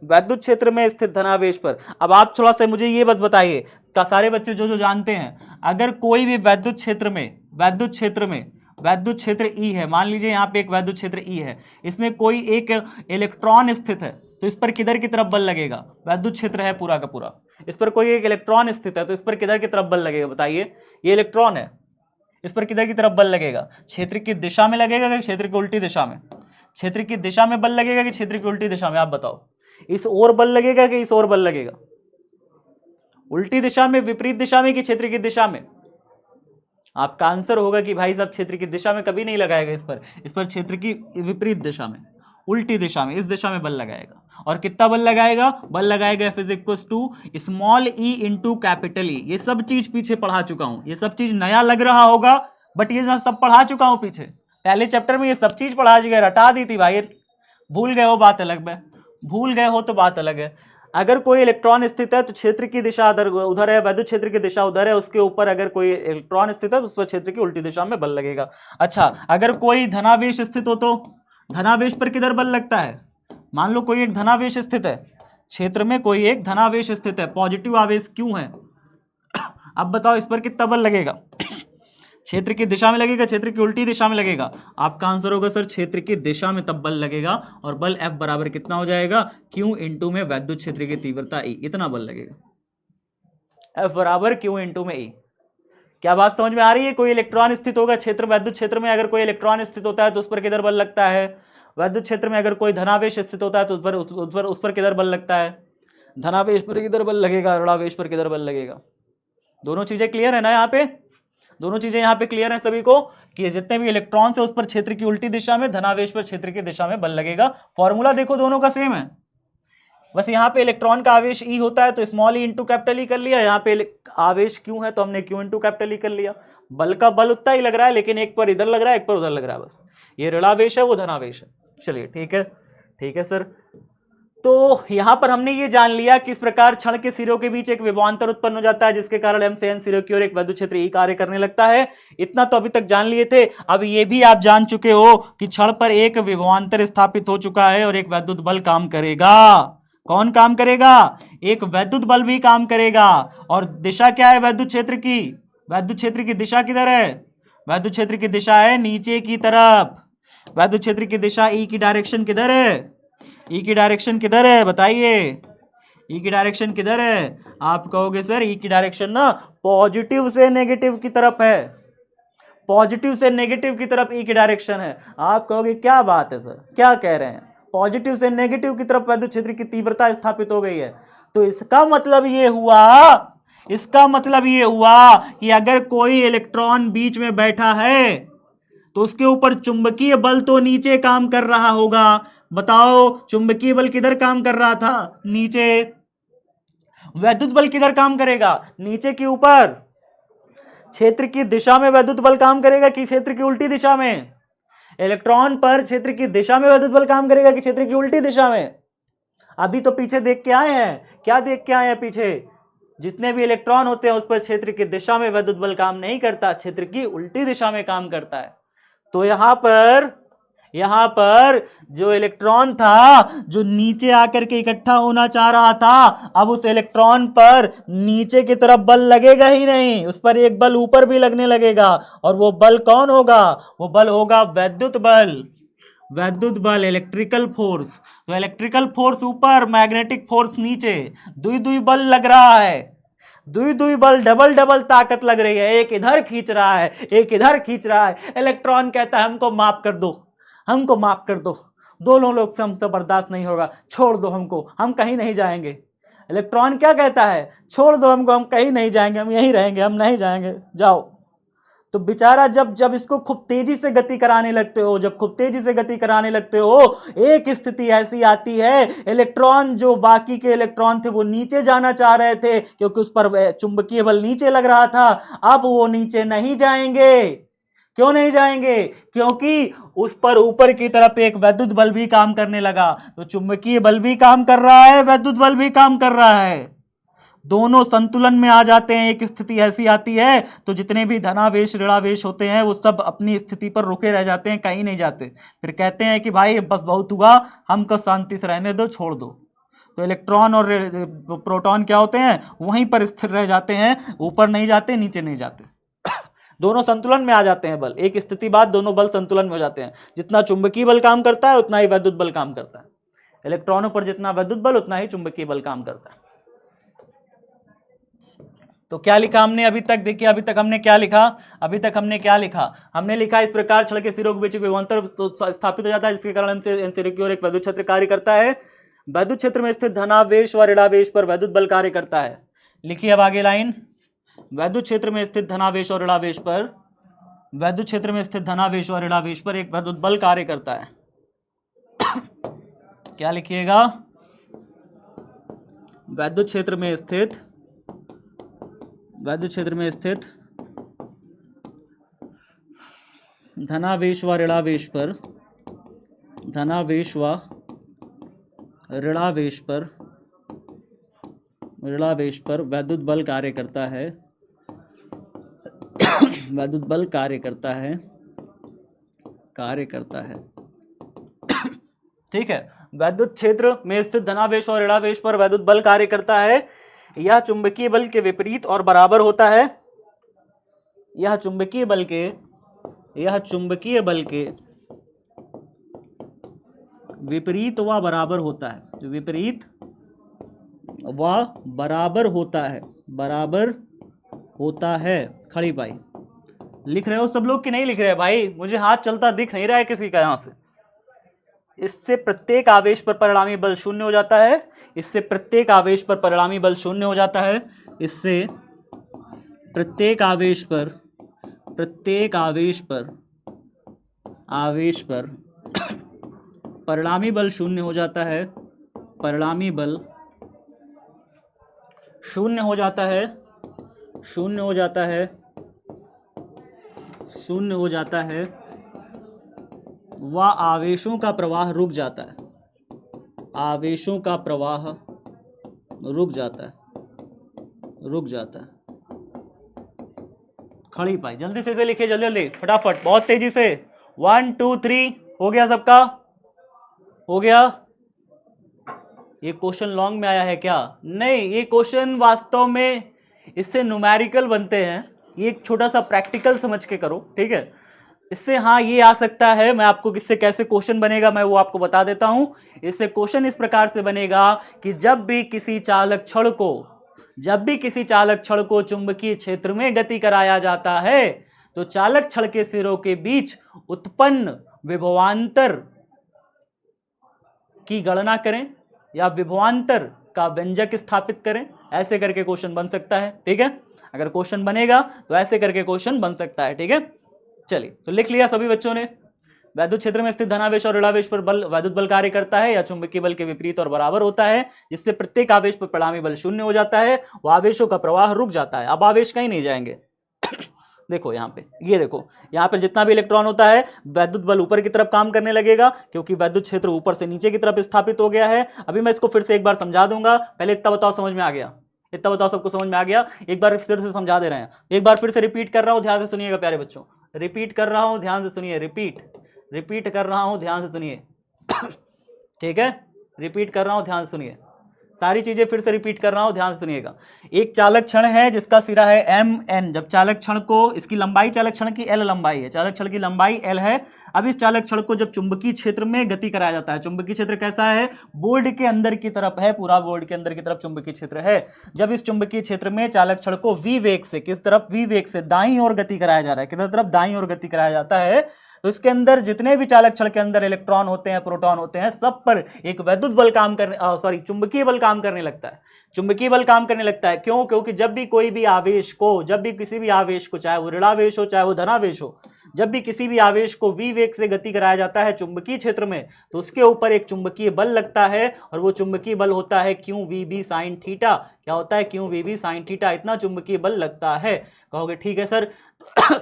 A: वैद्युत क्षेत्र में स्थित धनावेश पर। अब आप थोड़ा सा मुझे ये बस बताइए, सारे बच्चे जो जानते हैं, अगर कोई भी वैद्युत क्षेत्र E है, मान लीजिए यहाँ पे एक वैद्युत क्षेत्र E है, इसमें कोई एक इलेक्ट्रॉन स्थित है, तो इस पर किधर की तरफ बल लगेगा, वैद्युत क्षेत्र है पूरा का पूरा, इस पर कोई एक इलेक्ट्रॉन स्थित है, तो इस पर किधर की तरफ बल लगेगा, बताइए। ये इलेक्ट्रॉन है, इस पर किधर की तरफ बल लगेगा, क्षेत्र की दिशा में लगेगा कि क्षेत्र की उल्टी दिशा में, क्षेत्र की दिशा में बल लगेगा कि क्षेत्र की उल्टी दिशा में, आप बताओ। इस ओर बल लगेगा कि इस ओर बल लगेगा, उल्टी दिशा में, विपरीत दिशा में कि क्षेत्र की दिशा में। आपका आंसर होगा कि भाई साहब क्षेत्र की दिशा में कभी नहीं लगाएगा, इस पर क्षेत्र की विपरीत दिशा में, उल्टी दिशा में, इस दिशा में बल लगाएगा। और कितना बल लगाएगा, बल लगाएगा F is equal to small e into capital E। ये सब चीज पीछे पढ़ा चुका हूं, ये सब चीज नया लग रहा होगा, बट ये सब पढ़ा चुका हूं पीछे, पहले चैप्टर में ये सब चीज पढ़ा चुका, रटा दी थी भाई, भूल गए हो बात अलग है, भूल गए हो तो बात अलग है। अगर कोई इलेक्ट्रॉन स्थित है तो क्षेत्र की दिशा उधर है, वैद्युत क्षेत्र की दिशा उधर है, उसके ऊपर अगर कोई इलेक्ट्रॉन स्थित है तो उस पर क्षेत्र की उल्टी दिशा में बल लगेगा। अच्छा, अगर कोई धनावेश स्थित हो तो धनावेश पर किधर बल लगता है, मान लो कोई एक धनावेश स्थित है, क्षेत्र में कोई एक धनावेश स्थित है, पॉजिटिव आवेश क्यों है, अब बताओ इस पर कितना बल लगेगा, क्षेत्र की दिशा में लगेगा, क्षेत्र की उल्टी दिशा में लगेगा। आपका आंसर होगा सर क्षेत्र की दिशा में तब बल लगेगा, और बल F बराबर कितना हो जाएगा, Q इंटू में वैद्युत क्षेत्र की तीव्रता E, इतना बल लगेगा। F बराबर Q इंटू में E। क्या बात समझ में आ रही है, कोई इलेक्ट्रॉन स्थित होगा क्षेत्र, वैद्युत क्षेत्र में अगर कोई इलेक्ट्रॉन स्थित होता है तो उस पर किधर बल लगता है, वैद्युत क्षेत्र में अगर कोई धनावेश स्थित होता है तो उस पर किधर बल लगता है, धनावेश पर किधर बल लगेगा, ऋणावेश पर किधर बल लगेगा। दोनों चीजें क्लियर है ना, यहाँ पे दोनों चीजें यहाँ पे क्लियर है सभी को, कि जितने भी इलेक्ट्रॉन है उस पर क्षेत्र की उल्टी दिशा में, धनावेश पर क्षेत्र की दिशा में बल लगेगा। फॉर्मूला देखो दोनों का सेम है, बस यहाँ पे इलेक्ट्रॉन का आवेश E होता है तो small e into capital E कर लिया, यहाँ पे आवेश क्यों है तो हमने Q इंटू कैपिटल E कर लिया। बल का बल उतना ही लग रहा है, लेकिन एक पर इधर लग रहा है, एक पर उधर लग रहा है, बस ये ऋणावेश है वो धनावेश है। चलिए ठीक है, ठीक है सर, तो यहां पर हमने ये जान लिया कि इस प्रकार क्षण के सिरों के बीच एक विभवांतर उत्पन्न हो जाता है, जिसके कारण एम से एन सिरों की ओर एक वैद्युत क्षेत्र ई कार्य करने लगता है। इतना तो अभी तक जान लिए थे। अब ये भी आप जान चुके हो कि क्षण पर एक विभवांतर स्थापित हो चुका है और एक वैद्युत बल काम करेगा। कौन काम करेगा? एक वैद्युत बल भी काम करेगा। और दिशा क्या है वैद्युत क्षेत्र की? वैद्युत क्षेत्र की दिशा किधर है? वैद्युत क्षेत्र की दिशा है नीचे की तरफ। वैद्युत क्षेत्र की दिशा ई की डायरेक्शन किधर है? ई की डायरेक्शन किधर है बताइए? ई की डायरेक्शन किधर है? आप कहोगे सर ई की डायरेक्शन ना पॉजिटिव से नेगेटिव की तरफ है। पॉजिटिव से नेगेटिव की तरफ ई की डायरेक्शन है। आप कहोगे क्या बात है सर, क्या कह रहे हैं? पॉजिटिव से नेगेटिव की तरफ वैद्युत क्षेत्र की तीव्रता स्थापित हो गई है। तो इसका मतलब ये हुआ, इसका मतलब ये हुआ कि अगर कोई इलेक्ट्रॉन बीच में बैठा है तो उसके ऊपर चुंबकीय बल तो नीचे काम कर रहा होगा। बताओ चुंबकीय बल किधर काम कर रहा था? नीचे। वैद्युत बल किधर काम करेगा? नीचे की ऊपर। क्षेत्र की दिशा में वैद्युत बल काम करेगा कि क्षेत्र की उल्टी दिशा में? इलेक्ट्रॉन पर क्षेत्र की दिशा में वैद्युत बल काम करेगा कि क्षेत्र की उल्टी दिशा में? अभी तो पीछे देख के आए हैं, क्या देख के आए हैं पीछे? जितने भी इलेक्ट्रॉन होते हैं उस पर क्षेत्र की दिशा में वैद्युत बल काम नहीं करता, क्षेत्र की उल्टी दिशा में काम करता है। तो यहां पर जो इलेक्ट्रॉन था जो नीचे आकर के इकट्ठा होना चाह रहा था, अब उस इलेक्ट्रॉन पर नीचे की तरफ बल लगेगा ही नहीं, उस पर एक बल ऊपर भी लगने लगेगा। और वो बल कौन होगा? वो बल होगा वैद्युत बल। वैद्युत बल, इलेक्ट्रिकल फोर्स। तो इलेक्ट्रिकल फोर्स ऊपर, मैग्नेटिक फोर्स नीचे, दुई दुई बल लग रहा है। दुई दुई बल, डबल डबल ताकत लग रही है। एक इधर खींच रहा है, एक इधर खींच रहा है। इलेक्ट्रॉन कहता है हमको माफ कर दो, हमको माफ कर दो, दोनों लोग से हमसे बर्दाश्त नहीं होगा, छोड़ दो हमको, हम कहीं नहीं जाएंगे। इलेक्ट्रॉन क्या कहता है? छोड़ दो हमको, हम कहीं नहीं जाएंगे, हम यहीं रहेंगे, हम नहीं जाएंगे, जाओ। तो बेचारा जब जब इसको खूब तेजी से गति कराने लगते हो, जब खूब तेजी से गति कराने लगते हो, एक स्थिति ऐसी आती है, इलेक्ट्रॉन जो बाकी के इलेक्ट्रॉन थे वो नीचे जाना चाह रहे थे क्योंकि उस पर चुंबकीय बल नीचे लग रहा था। अब वो नीचे नहीं जाएंगे। क्यों नहीं जाएंगे? क्योंकि उस पर ऊपर की तरफ एक वैद्युत बल भी काम करने लगा। तो चुंबकीय बल भी काम कर रहा है, वैद्युत बल भी काम कर रहा है, दोनों संतुलन में आ जाते हैं। एक स्थिति ऐसी आती है तो जितने भी धनावेश ऋणावेश होते हैं वो सब अपनी स्थिति पर रुके रह जाते हैं, कहीं नहीं जाते। फिर कहते हैं कि भाई बस बहुत हुआ, हमको शांति से रहने दो, छोड़ दो। तो इलेक्ट्रॉन और प्रोटॉन क्या होते हैं? वहीं पर स्थिर रह जाते हैं, ऊपर नहीं जाते, नीचे नहीं जाते, दोनों संतुलन में आ जाते हैं बल। एक स्थिति बाद दोनों बल संतुलन में हो जाते हैं। जितना चुंबकीय बल काम करता है उतना ही वैद्युत बल काम करता है। इलेक्ट्रॉनों पर जितना वैद्युत बल उतना ही चुंबकीय बल काम करता है। तो क्या लिखा हमने अभी तक? देखिए अभी तक हमने क्या लिखा? अभी तक हमने क्या लिखा? हमने लिखा इस प्रकार क्षण के सिरों के बीच विभवांतर स्थापित हो जाता है, जिसके कारण एन सिरे की ओर एक वैद्युत क्षेत्र कार्य करता है। वैद्युत क्षेत्र में स्थित धनावेश व ऋणावेश पर वैद्युत बल कार्य करता है। लिखिए अब आगे लाइन। वैद्युत क्षेत्र में स्थित धनावेश और ऋणावेश पर, वैद्युत क्षेत्र में स्थित धनावेश और ऋणावेश पर एक वैद्युत बल कार्य करता है। क्या लिखिएगा? वैद्युत क्षेत्र में स्थित, वैद्युत क्षेत्र में स्थित धनावेश व ऋणावेश पर, धनावेश व ऋणावेश पर, ऋणावेश पर वैद्युत बल कार्य करता है। वैद्युत बल कार्य करता है, कार्य करता है। ठीक है, वैद्युत क्षेत्र में स्थित धनावेश और ऋणावेश पर वैद्युत बल कार्य करता है। यह चुंबकीय बल के विपरीत और बराबर होता है। यह चुंबकीय बल के, यह चुंबकीय बल के विपरीत व बराबर होता है। विपरीत व बराबर होता है, बराबर होता है। खड़ी पाई। लिख रहे हो सब लोग कि नहीं लिख रहे भाई? मुझे हाथ चलता दिख नहीं रहा है किसी का यहां से। इससे प्रत्येक आवेश पर परिणामी बल शून्य हो जाता है। इससे प्रत्येक आवेश पर परिणामी बल शून्य हो जाता है। इससे प्रत्येक आवेश पर, प्रत्येक आवेश पर, आवेश पर परिणामी बल शून्य हो जाता है। परिणामी बल शून्य हो जाता है, शून्य हो जाता है, शून्य हो जाता है व आवेशों का प्रवाह रुक जाता है। आवेशों का प्रवाह रुक जाता है, रुक जाता है। खड़ी पाई, जल्दी से इसे लिखिए, जल्दी जल्दी फटाफट, बहुत तेजी से। 1 2 3 हो गया सबका? हो गया? ये क्वेश्चन लॉन्ग में आया है क्या? नहीं, ये क्वेश्चन वास्तव में इससे न्यूमेरिकल बनते हैं। ये एक छोटा सा प्रैक्टिकल समझ के करो, ठीक है? इससे हाँ ये आ सकता है, मैं आपको किससे कैसे क्वेश्चन बनेगा मैं वो आपको बता देता हूं। इससे क्वेश्चन इस प्रकार से बनेगा कि जब भी किसी चालक छड़ को चुंबकीय क्षेत्र में गति कराया जाता है तो चालक छड़ के सिरों के बीच उत्पन्न विभवांतर की गणना करें या विभवांतर का व्यंजक स्थापित करें। ऐसे करके क्वेश्चन बन सकता है, ठीक है? अगर क्वेश्चन बनेगा तो ऐसे करके क्वेश्चन बन सकता है, ठीक है? चलिए, तो लिख लिया सभी बच्चों ने? वैद्युत क्षेत्र में स्थित धनावेश और ऋणावेश पर बल वैद्युत बल कार्य करता है या चुंबकीय बल के विपरीत और बराबर होता है, जिससे प्रत्येक आवेश पर परिणामी बल शून्य हो जाता है, वो आवेशों का प्रवाह रुक जाता है। अब आवेश कहीं नहीं जाएंगे। देखो यहाँ पे, ये देखो यहाँ पे जितना भी इलेक्ट्रॉन होता है वैद्युत बल ऊपर की तरफ काम करने लगेगा, क्योंकि वैद्युत क्षेत्र ऊपर से नीचे की तरफ स्थापित हो गया है। अभी मैं इसको फिर से एक बार समझा दूंगा, पहले इतना बताओ समझ में आ गया? इतना बताओ सबको समझ में आ गया? एक बार फिर से समझा दे रहे हैं, एक बार फिर से रिपीट कर रहा हूं, ध्यान से सुनिएगा प्यारे बच्चों। रिपीट कर रहा हूं, ध्यान से सुनिए। रिपीट कर रहा हूं, ध्यान से सुनिए। ठीक है, रिपीट कर रहा हूं, ध्यान से सुनिए। सारी चीजें फिर से रिपीट कर रहा हूं, ध्यान से सुनिएगा। एक चालक क्षण है जिसका सिरा है mn। जब चालक क्षण को, इसकी लंबाई चालक क्षण की l लंबाई है, चालक क्षण की लंबाई l है। अब इस चालक क्षण को जब चुंबकीय क्षेत्र में गति कराया जाता है, चुंबकीय क्षेत्र कैसा है? बोर्ड के अंदर की तरफ है, पूरा बोर्ड के अंदर की तरफ चुंबकीय क्षेत्र है। जब इस चुंबकीय क्षेत्र में चालक क्षण को v वेग से, किस तरफ? v वेग से दाईं ओर गति कराया जा रहा है, किधर तरफ? दाईं ओर गति कराया जाता है। तो इसके अंदर जितने भी चालक क्षण के अंदर इलेक्ट्रॉन होते हैं, प्रोटॉन होते हैं, सब पर एक वैद्युत बल काम करने चुंबकीय बल काम करने लगता है। चुंबकीय बल काम करने लगता है। क्यों? क्योंकि जब भी कोई भी आवेश को, जब भी किसी भी आवेश को, चाहे वो ऋणावेश हो चाहे वो धनावेश हो, जब भी किसी भी आवेश को v वेग से गति कराया जाता है चुंबकीय क्षेत्र में, तो उसके ऊपर एक चुंबकीय बल लगता है, और वो चुंबकीय बल होता है Q V B sine theta. क्या होता है? Q V B sine theta. इतना चुंबकीय बल लगता है। कहोगे ठीक है सर,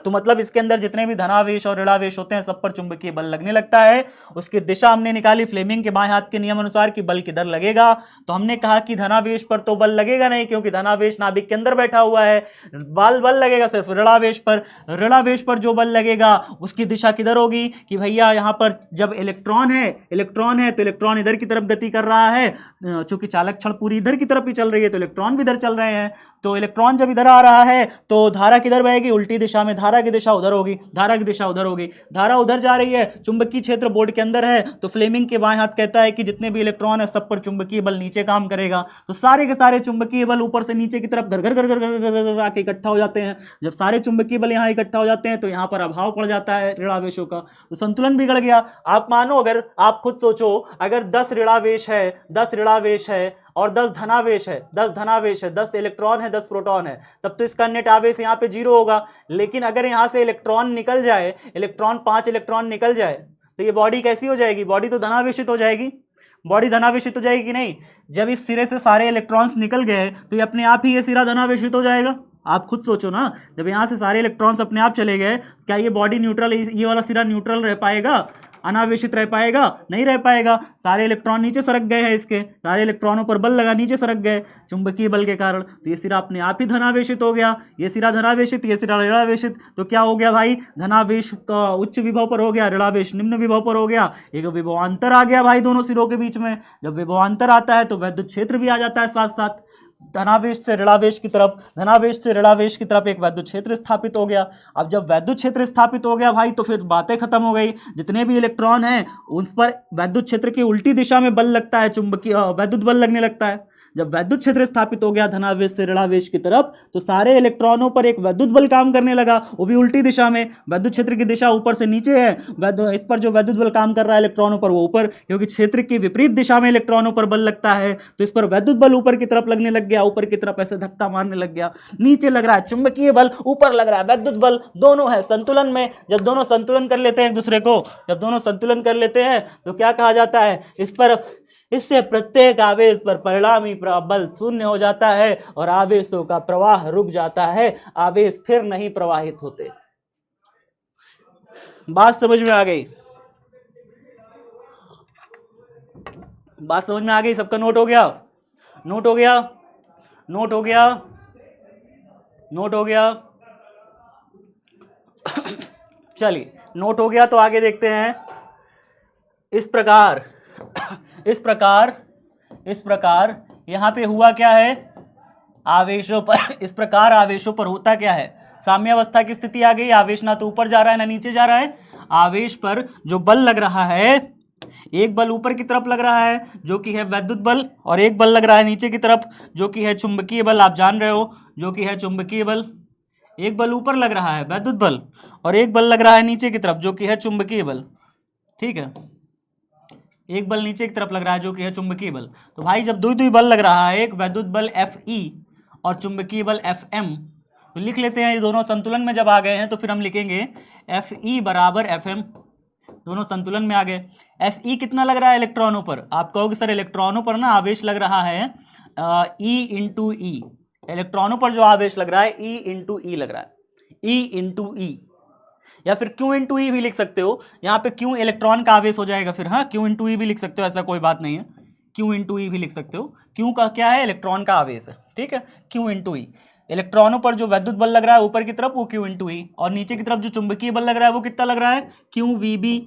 A: तो मतलब इसके अंदर जितने भी धनावेश और ऋणावेश होते हैं सब पर चुंबकीय बल लगने लगता है। उसकी दिशा हमने निकाली फ्लेमिंग के बाएं हाथ के नियम अनुसार कि बल किधर लगेगा। तो हमने कहा कि धनावेश पर तो बल लगेगा नहीं, क्योंकि धनावेश नाभिक के अंदर बैठा हुआ है। बल लगेगा सिर्फ ऋणावेश पर। ऋणावेश पर जो बल लगेगा उसकी दिशा किधर होगी? कि भैया यहाँ पर जब इलेक्ट्रॉन है तो इलेक्ट्रॉन इधर की तरफ गति कर रहा है, चूंकि चालक क्षण पूरी इधर की तरफ ही चल रही है तो इलेक्ट्रॉन भी इधर चल रहे हैं। तो इलेक्ट्रॉन जब इधर आ रहा है तो धारा किधर बहेगी? उल्टी दिशा में। धारा की दिशा उधर होगी, धारा की दिशा उधर होगी। धारा उधर जा रही है, चुंबकीय क्षेत्र बोर्ड के अंदर है, तो फ्लेमिंग के बाएं हाथ कहता है कि जितने भी इलेक्ट्रॉन है सब पर चुंबकीय बल नीचे काम करेगा। तो सारे के सारे चुंबकीय बल ऊपर से नीचे की तरफ घर घर घर घर घर घर आके इकट्ठा हो जाते हैं। जब सारे चुंबकीय बल यहाँ इकट्ठा हो जाते हैं तो यहाँ पर अभाव पड़ जाता है ऋणावेशों का, तो संतुलन बिगड़ गया। आप मानो, अगर आप खुद सोचो, अगर 10 ऋणावेश है और 10 धनावेश है, 10 इलेक्ट्रॉन है, 10 प्रोटॉन है, तब तो इसका नेट आवेश यहाँ पे 0 होगा। लेकिन अगर यहाँ से इलेक्ट्रॉन निकल जाए, 5 इलेक्ट्रॉन निकल जाए, तो ये बॉडी कैसी हो जाएगी? बॉडी तो धनावेशित हो जाएगी। बॉडी धनावेशित हो जाएगी कि नहीं? जब इस सिरे से सारे इलेक्ट्रॉन्स निकल गए तो ये अपने आप ही ये सिरा धनावेशित हो जाएगा। आप खुद सोचो ना, जब यहाँ से सारे इलेक्ट्रॉन्स अपने आप चले गए, क्या ये बॉडी न्यूट्रल, ये वाला सिरा न्यूट्रल रह पाएगा? अनावेशित रह पाएगा? नहीं रह पाएगा। सारे इलेक्ट्रॉन नीचे सरक गए हैं, इसके सारे इलेक्ट्रॉनों पर बल लगा, नीचे सरक गए चुंबकीय बल के कारण, तो ये सिरा अपने आप ही धनावेशित हो गया। ये सिरा धनावेशित, ये सिरा ऋणावेशित। तो क्या हो गया भाई? धनावेश तो उच्च विभव पर हो गया, ऋणावेश निम्न विभव पर हो गया। एक विभवांतर आ गया भाई दोनों सिरों के बीच में। जब विभवांतर आता है तो वैद्युत क्षेत्र भी आ जाता है साथ साथ। धनावेश से ऋणावेश की तरफ एक वैद्युत क्षेत्र स्थापित हो गया। अब जब वैद्युत क्षेत्र स्थापित हो गया भाई, तो फिर बातें खत्म हो गई। जितने भी इलेक्ट्रॉन हैं उस पर वैद्युत क्षेत्र की उल्टी दिशा में बल लगता है, चुंबकीय वैद्युत बल लगने लगता है। जब वैद्युत क्षेत्र स्थापित हो गया धनावेश से ऋणावेश की तरफ, तो सारे इलेक्ट्रॉनों पर एक वैद्युत बल काम करने लगा, वो भी उल्टी दिशा में। वैद्युत क्षेत्र की दिशा ऊपर से नीचे है, इस पर जो वैद्युत बल काम कर रहा है इलेक्ट्रॉनों पर, वो ऊपर, क्योंकि क्षेत्र की विपरीत दिशा में इलेक्ट्रॉनों पर बल लगता है, तो इस पर वैद्युत बल ऊपर की तरफ लगने लग गया, ऊपर की तरफ ऐसे धक्का मारने लग गया। नीचे लग रहा है चुंबकीय बल, ऊपर लग रहा है वैद्युत बल, दोनों है संतुलन में। जब दोनों संतुलन कर लेते हैं एक दूसरे को, जब दोनों संतुलन कर लेते हैं तो क्या कहा जाता है? इससे प्रत्येक आवेश पर परिणामी बल शून्य हो जाता है और आवेशों का प्रवाह रुक जाता है, आवेश फिर नहीं प्रवाहित होते। बात समझ में आ गई? बात समझ में आ गई? सबका नोट हो गया? नोट हो गया? नोट हो गया? नोट हो गया? चलिए, नोट हो गया तो आगे देखते हैं। इस प्रकार इस प्रकार इस प्रकार यहां पे हुआ क्या है? आवेशों पर इस प्रकार आवेशों पर होता क्या है? साम्यावस्था की स्थिति आ गई। आवेश ना तो ऊपर जा रहा है ना नीचे जा रहा है। आवेश पर जो बल लग रहा है, एक बल ऊपर की तरफ लग रहा है जो कि है वैद्युत बल, और एक बल लग रहा है नीचे की तरफ जो कि है चुंबकीय बल। आप जान रहे हो, जो कि है चुंबकीय बल। एक बल ऊपर लग रहा है वैद्युत बल, और एक बल लग रहा है नीचे की तरफ जो कि है चुंबकीय बल। ठीक है, एक बल नीचे की तरफ लग रहा है जो कि है चुंबकीय बल। तो भाई जब दुई दुई बल लग रहा है, एक वैद्युत बल Fe और चुंबकीय बल Fm, तो लिख लेते हैं। ये दोनों संतुलन में जब आ गए हैं तो फिर हम लिखेंगे Fe बराबर Fm। दोनों संतुलन में आ गए। Fe कितना लग रहा है इलेक्ट्रॉनों पर? आप कहोगे सर इलेक्ट्रॉनों पर ना आवेश लग रहा है E इंटू ई। इलेक्ट्रॉनों पर जो आवेश लग रहा है E इंटू ई लग रहा है, E इंटू ई, या फिर Q इंटू ई भी लिख सकते हो। यहाँ पे Q इलेक्ट्रॉन का आवेश हो जाएगा फिर। हाँ, Q इंटू ई भी लिख सकते हो, ऐसा कोई बात नहीं है। Q इंटू ई भी लिख सकते हो। Q का क्या है? इलेक्ट्रॉन का आवेश है। ठीक है, Q इंटू ई। इलेक्ट्रॉनों पर जो वैद्युत बल लग रहा है ऊपर की तरफ वो Q इंटू ई, और नीचे की तरफ जो चुंबकीय बल लग रहा है वो कितना लग रहा है? Q VB।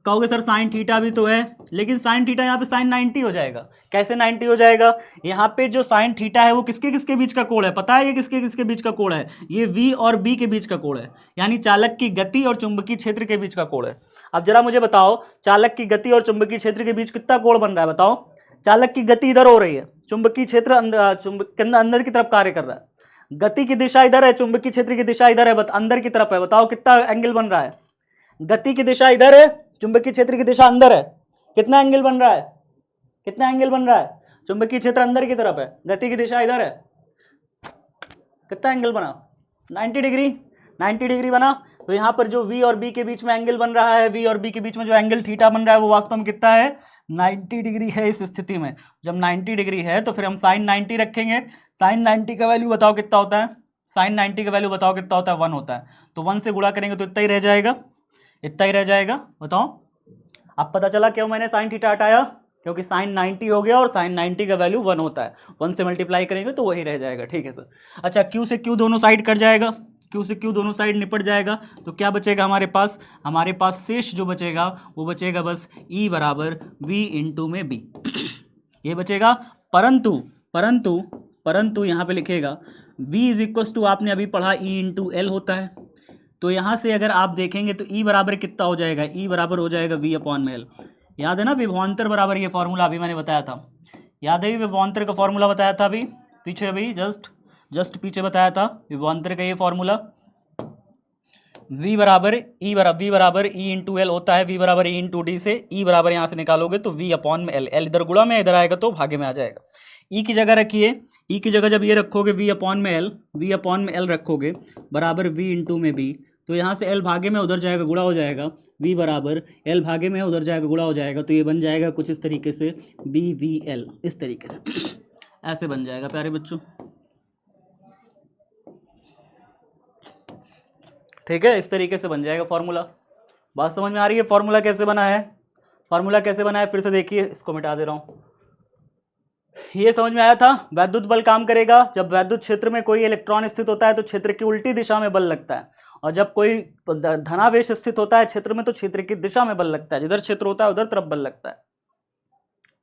A: कहोगे सर साइन थीटा भी तो है, लेकिन साइन थीटा यहाँ पे साइन 90 हो जाएगा। कैसे 90 हो जाएगा? यहाँ पे जो साइन थीटा है वो किसके किसके बीच का कोण है? पता है ये किसके किसके बीच का कोण है? ये V और B के बीच का कोण है, यानी चालक की गति और चुंबकीय क्षेत्र के बीच का कोण है। अब जरा मुझे बताओ, चालक की गति और चुंबकीय क्षेत्र के बीच कितना कोण बन रहा है? बताओ। चालक की गति इधर हो रही है, चुंबकीय क्षेत्र अंदर की तरफ कार्य कर रहा है। गति की दिशा इधर है, चुंबकीय क्षेत्र की दिशा इधर है, अंदर की तरफ है। बताओ कितना एंगल बन रहा है? गति की दिशा इधर है, चुंबकीय क्षेत्र की दिशा अंदर है। कितना एंगल बन रहा है? कितना एंगल बन रहा है? चुंबकीय क्षेत्र अंदर की तरफ है, गति की दिशा इधर है। कितना एंगल बना? 90 डिग्री। 90 डिग्री बना। तो यहां पर जो V और B के बीच में एंगल बन रहा है, V और B के बीच में जो एंगल थीटा बन रहा है वो वास्तव में कितना है? 90 डिग्री है। इस स्थिति में जब 90 डिग्री है तो फिर हम साइन 90 रखेंगे। साइन 90 का वैल्यू बताओ कितना होता है? साइन 90 का वैल्यू बताओ कितना होता है? 1 होता है। तो 1 से गुणा करेंगे तो इतना ही रह जाएगा, इतना ही रह जाएगा। बताओ, अब पता चला क्यों मैंने साइन थीटा हटाया? क्योंकि साइन 90 हो गया और साइन 90 का वैल्यू 1 होता है। 1 से मल्टीप्लाई करेंगे तो वही रह जाएगा। ठीक है सर। अच्छा, Q से Q दोनों साइड कट जाएगा, Q से Q दोनों साइड निपट जाएगा। तो क्या बचेगा हमारे पास? हमारे पास शेष जो बचेगा वो बचेगा बस E बराबर V इंटू में B। ये बचेगा। परंतु परंतु परंतु यहाँ पे लिखेगा V इज इक्वल टू, आपने अभी पढ़ा E इंटू एल होता है। तो यहां से अगर आप देखेंगे तो E बराबर कितना हो जाएगा? E बराबर हो जाएगा V अपॉन में एल। याद है ना विभवांतर बराबर, ये फॉर्मूला अभी मैंने बताया था। याद है विभवांतर का फॉर्मूला बताया था अभी पीछे, अभी जस्ट पीछे बताया था विभवांतर का ये फॉर्मूला। V बराबर E इंटू एल होता है। V बराबर E इंटू डी से E बराबर यहाँ से निकालोगे तो V अपॉन में एल। एल इधर गुणा में, इधर आएगा तो भागे में आ जाएगा। E की जगह रखिए, E की जगह जब ये रखोगे V अपॉन में एल रखोगे बराबर V इंटू में B, तो यहाँ से L भागे में उधर जाएगा गुणा हो जाएगा। V बराबर L भागे में उधर जाएगा गुणा हो जाएगा। तो ये बन जाएगा कुछ इस तरीके से BVL, इस तरीके से ऐसे बन जाएगा प्यारे बच्चों। ठीक है, इस तरीके से बन जाएगा फॉर्मूला। बात समझ में आ रही है? फॉर्मूला कैसे बना है? फॉर्मूला कैसे बना है फिर से देखिए, इसको मिटा दे रहा हूं। ये समझ में आया था? वैद्युत बल काम करेगा जब वैद्युत क्षेत्र में कोई इलेक्ट्रॉन स्थित होता है तो क्षेत्र की उल्टी दिशा में बल लगता है, और जब कोई धनावेश स्थित होता है क्षेत्र में तो क्षेत्र की दिशा में बल लगता है। जिधर क्षेत्र होता है उधर तरफ बल लगता है।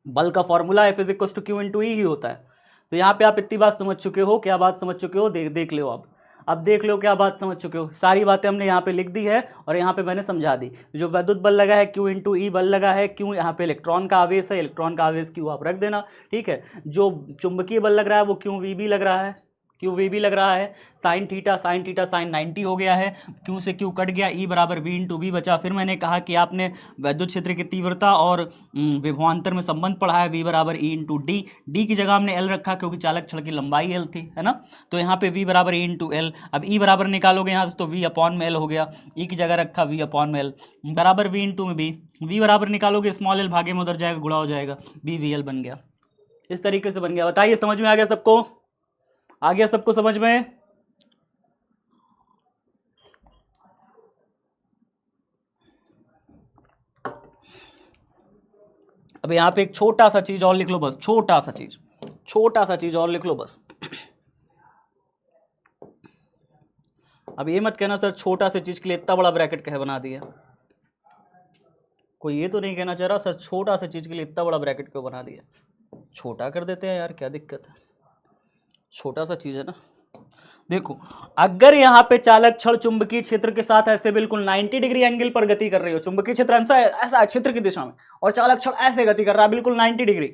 A: बल का formula F is equal to Q into E ही होता है। तो यहाँ पे आप इतनी बात समझ चुके हो। क्या बात समझ चुके हो? देख लो आप। अब देख लो क्या बात समझ चुके हो। सारी बातें हमने यहाँ पे लिख दी है और यहाँ पे मैंने समझा दी। जो वैद्युत बल लगा है Q इंटू ई बल लगा है। Q यहाँ पे इलेक्ट्रॉन का आवेश है, इलेक्ट्रॉन का आवेश Q आप रख देना। ठीक है। जो चुंबकीय बल लग रहा है वो Q VB लग रहा है, Q VB लग रहा है। साइन थीटा साइन 90 हो गया है। Q से Q कट गया, E बराबर V इंटू बी बचा। फिर मैंने कहा कि आपने वैद्युत क्षेत्र की तीव्रता और विभवांतर में संबंध पढ़ा है। V बराबर E इंटू डी। डी की जगह हमने L रखा क्योंकि चालक छड़ की लंबाई L थी, है ना। तो यहाँ पे V बराबर E इंटू एल। अब E बराबर निकालोगे यहाँ से तो V अपॉन में L हो गया। E की जगह रखा V अपॉन में L बराबर V इंटू में B। V बराबर निकालोगे स्मॉल l भागे में उधर जाएगा गुणा हो जाएगा, BVL बन गया। इस तरीके से बन गया। बताइए समझ में आ गया सबको? आ गया सबको समझ में? अब यहाँ पे एक छोटा सा चीज और लिख लो बस, छोटा सा चीज और लिख लो बस। अब ये मत कहना सर छोटा सी चीज के लिए इतना बड़ा ब्रैकेट कहे बना दिया, कोई ये तो नहीं कहना चाह रहा सर छोटा सी चीज के लिए इतना बड़ा ब्रैकेट क्यों बना दिया। छोटा कर देते हैं यार, क्या दिक्कत है, छोटा सा चीज है ना। देखो अगर यहाँ पे चालक क्षण चुंबकीय क्षेत्र के साथ ऐसे बिल्कुल 90 डिग्री एंगल पर गति कर रही हो, चुंबकीय क्षेत्र ऐसा क्षेत्र की दिशा में, और चालक क्षण ऐसे गति कर रहा है बिल्कुल 90 डिग्री,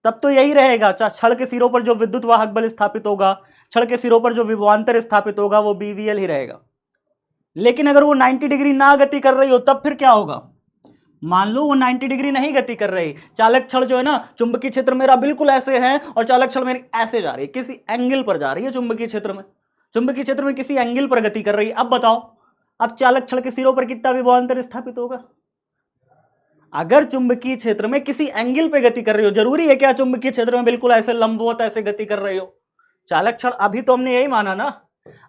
A: तब तो यही रहेगा, क्षण के सिरों पर जो विद्युत वाहक बल स्थापित होगा, क्षण के सिरों पर जो विभवांतर स्थापित होगा वो BVL ही रहेगा। लेकिन अगर वो 90 डिग्री ना गति कर रही हो तब फिर क्या होगा, मान लो वो 90 डिग्री नहीं गति कर रही, चालक क्षण जो है ना, चुंबकीय क्षेत्र मेरा बिल्कुल ऐसे है और चालक क्षण मेरी ऐसे जा रही है, किसी एंगल पर जा रही है चुंबकीय क्षेत्र में किसी एंगल पर गति कर रही है। अब बताओ, अब चालक क्षण के सिरों पर कितना विभवांतर स्थापित होगा। अगर चुंबकीय क्षेत्र में किसी एंगल पे गति कर रही हो, जरूरी है क्या चुंबकीय क्षेत्र में बिल्कुल ऐसे लंबवत ऐसे गति कर रही हो। चालक क्षण अभी तो हमने यही माना ना,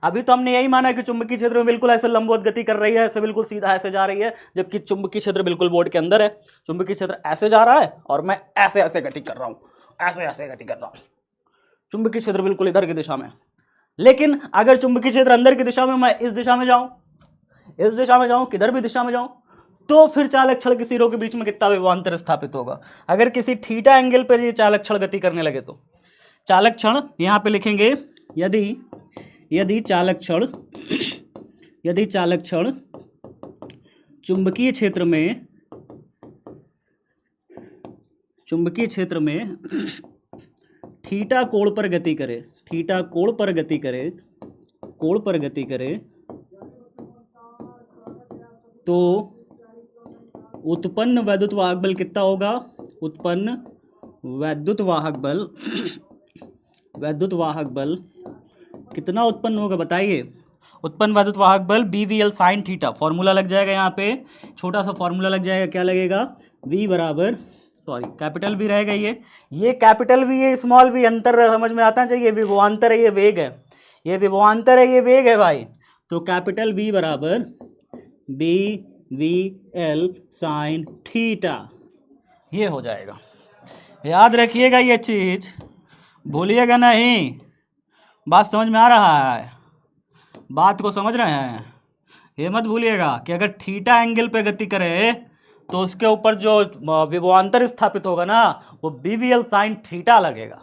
A: अभी तो हमने यही माना कि चुंबकीय क्षेत्र में बिल्कुल ऐसे लंबवत गति कर रही है, ऐसे बिल्कुल सीधा ऐसे जा रही है, जबकि चुंबकीय क्षेत्र बिल्कुल बोर्ड के अंदर है, चुंबकीय क्षेत्र ऐसे जा रहा है और मैं ऐसे ऐसे गति कर रहा हूं, ऐसे ऐसे गति कर रहा हूं, चुंबकीय क्षेत्र बिल्कुल इधर की दिशा में। लेकिन अगर चुंबकीय क्षेत्र अंदर की दिशा में, मैं इस दिशा में जाऊं, इस दिशा में जाऊं, किधर भी दिशा में जाऊं, तो फिर चालक क्षण के सिरों के बीच में कितना विभवांतर स्थापित होगा। अगर किसी थीटा एंगल पर ये चालक क्षण गति करने लगे तो चालक क्षण यहां पे लिखेंगे, यदि चालक क्षण चुंबकीय क्षेत्र में थीटा कोण पर गति करे, तो उत्पन्न वैद्युत वाहक बल कितना होगा, उत्पन्न वैद्युत वाहक बल कितना उत्पन्न होगा बताइए। उत्पन्न वैद्युत वाहक बल BVL साइन थीटा, फॉर्मूला लग जाएगा यहाँ पे, छोटा सा फॉर्मूला लग जाएगा, क्या लगेगा, V बराबर, सॉरी कैपिटल V रहेगा, ये कैपिटल V, ये स्मॉल v, अंतर समझ में आता चाहिए, विभवांतर है, ये वेग है, ये विभवांतर है, ये वेग है भाई, तो कैपिटल V बराबर BVL साइन थीटा, ये हो जाएगा। याद रखिएगा ये चीज, भूलिएगा नहीं, बात समझ में आ रहा है, बात को समझ रहे हैं, ये मत भूलिएगा कि अगर थीटा एंगल पे गति करे तो उसके ऊपर जो विभवांतर स्थापित होगा ना वो BVL साइन थीटा लगेगा।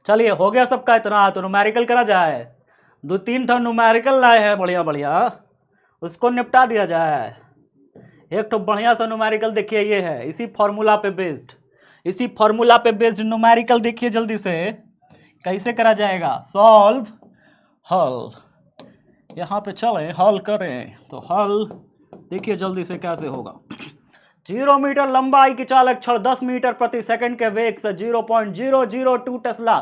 A: चलिए हो गया सबका इतना, तो न्यूमेरिकल करा जाए, 2-3 ठो न्यूमेरिकल लाए हैं बढ़िया बढ़िया, उसको निपटा दिया जाए। एक तो बढ़िया सा न्यूमेरिकल देखिए, ये है इसी फॉर्मूला पे बेस्ड न्यूमेरिकल, देखिए जल्दी से कैसे करा जाएगा, सॉल्व हल, यहाँ पे चले हल करें, तो हल देखिए जल्दी से कैसे होगा। 0 मीटर लंबाई की चालक क्षण 10 मीटर प्रति सेकंड के वेग से 0.002 टेस्ला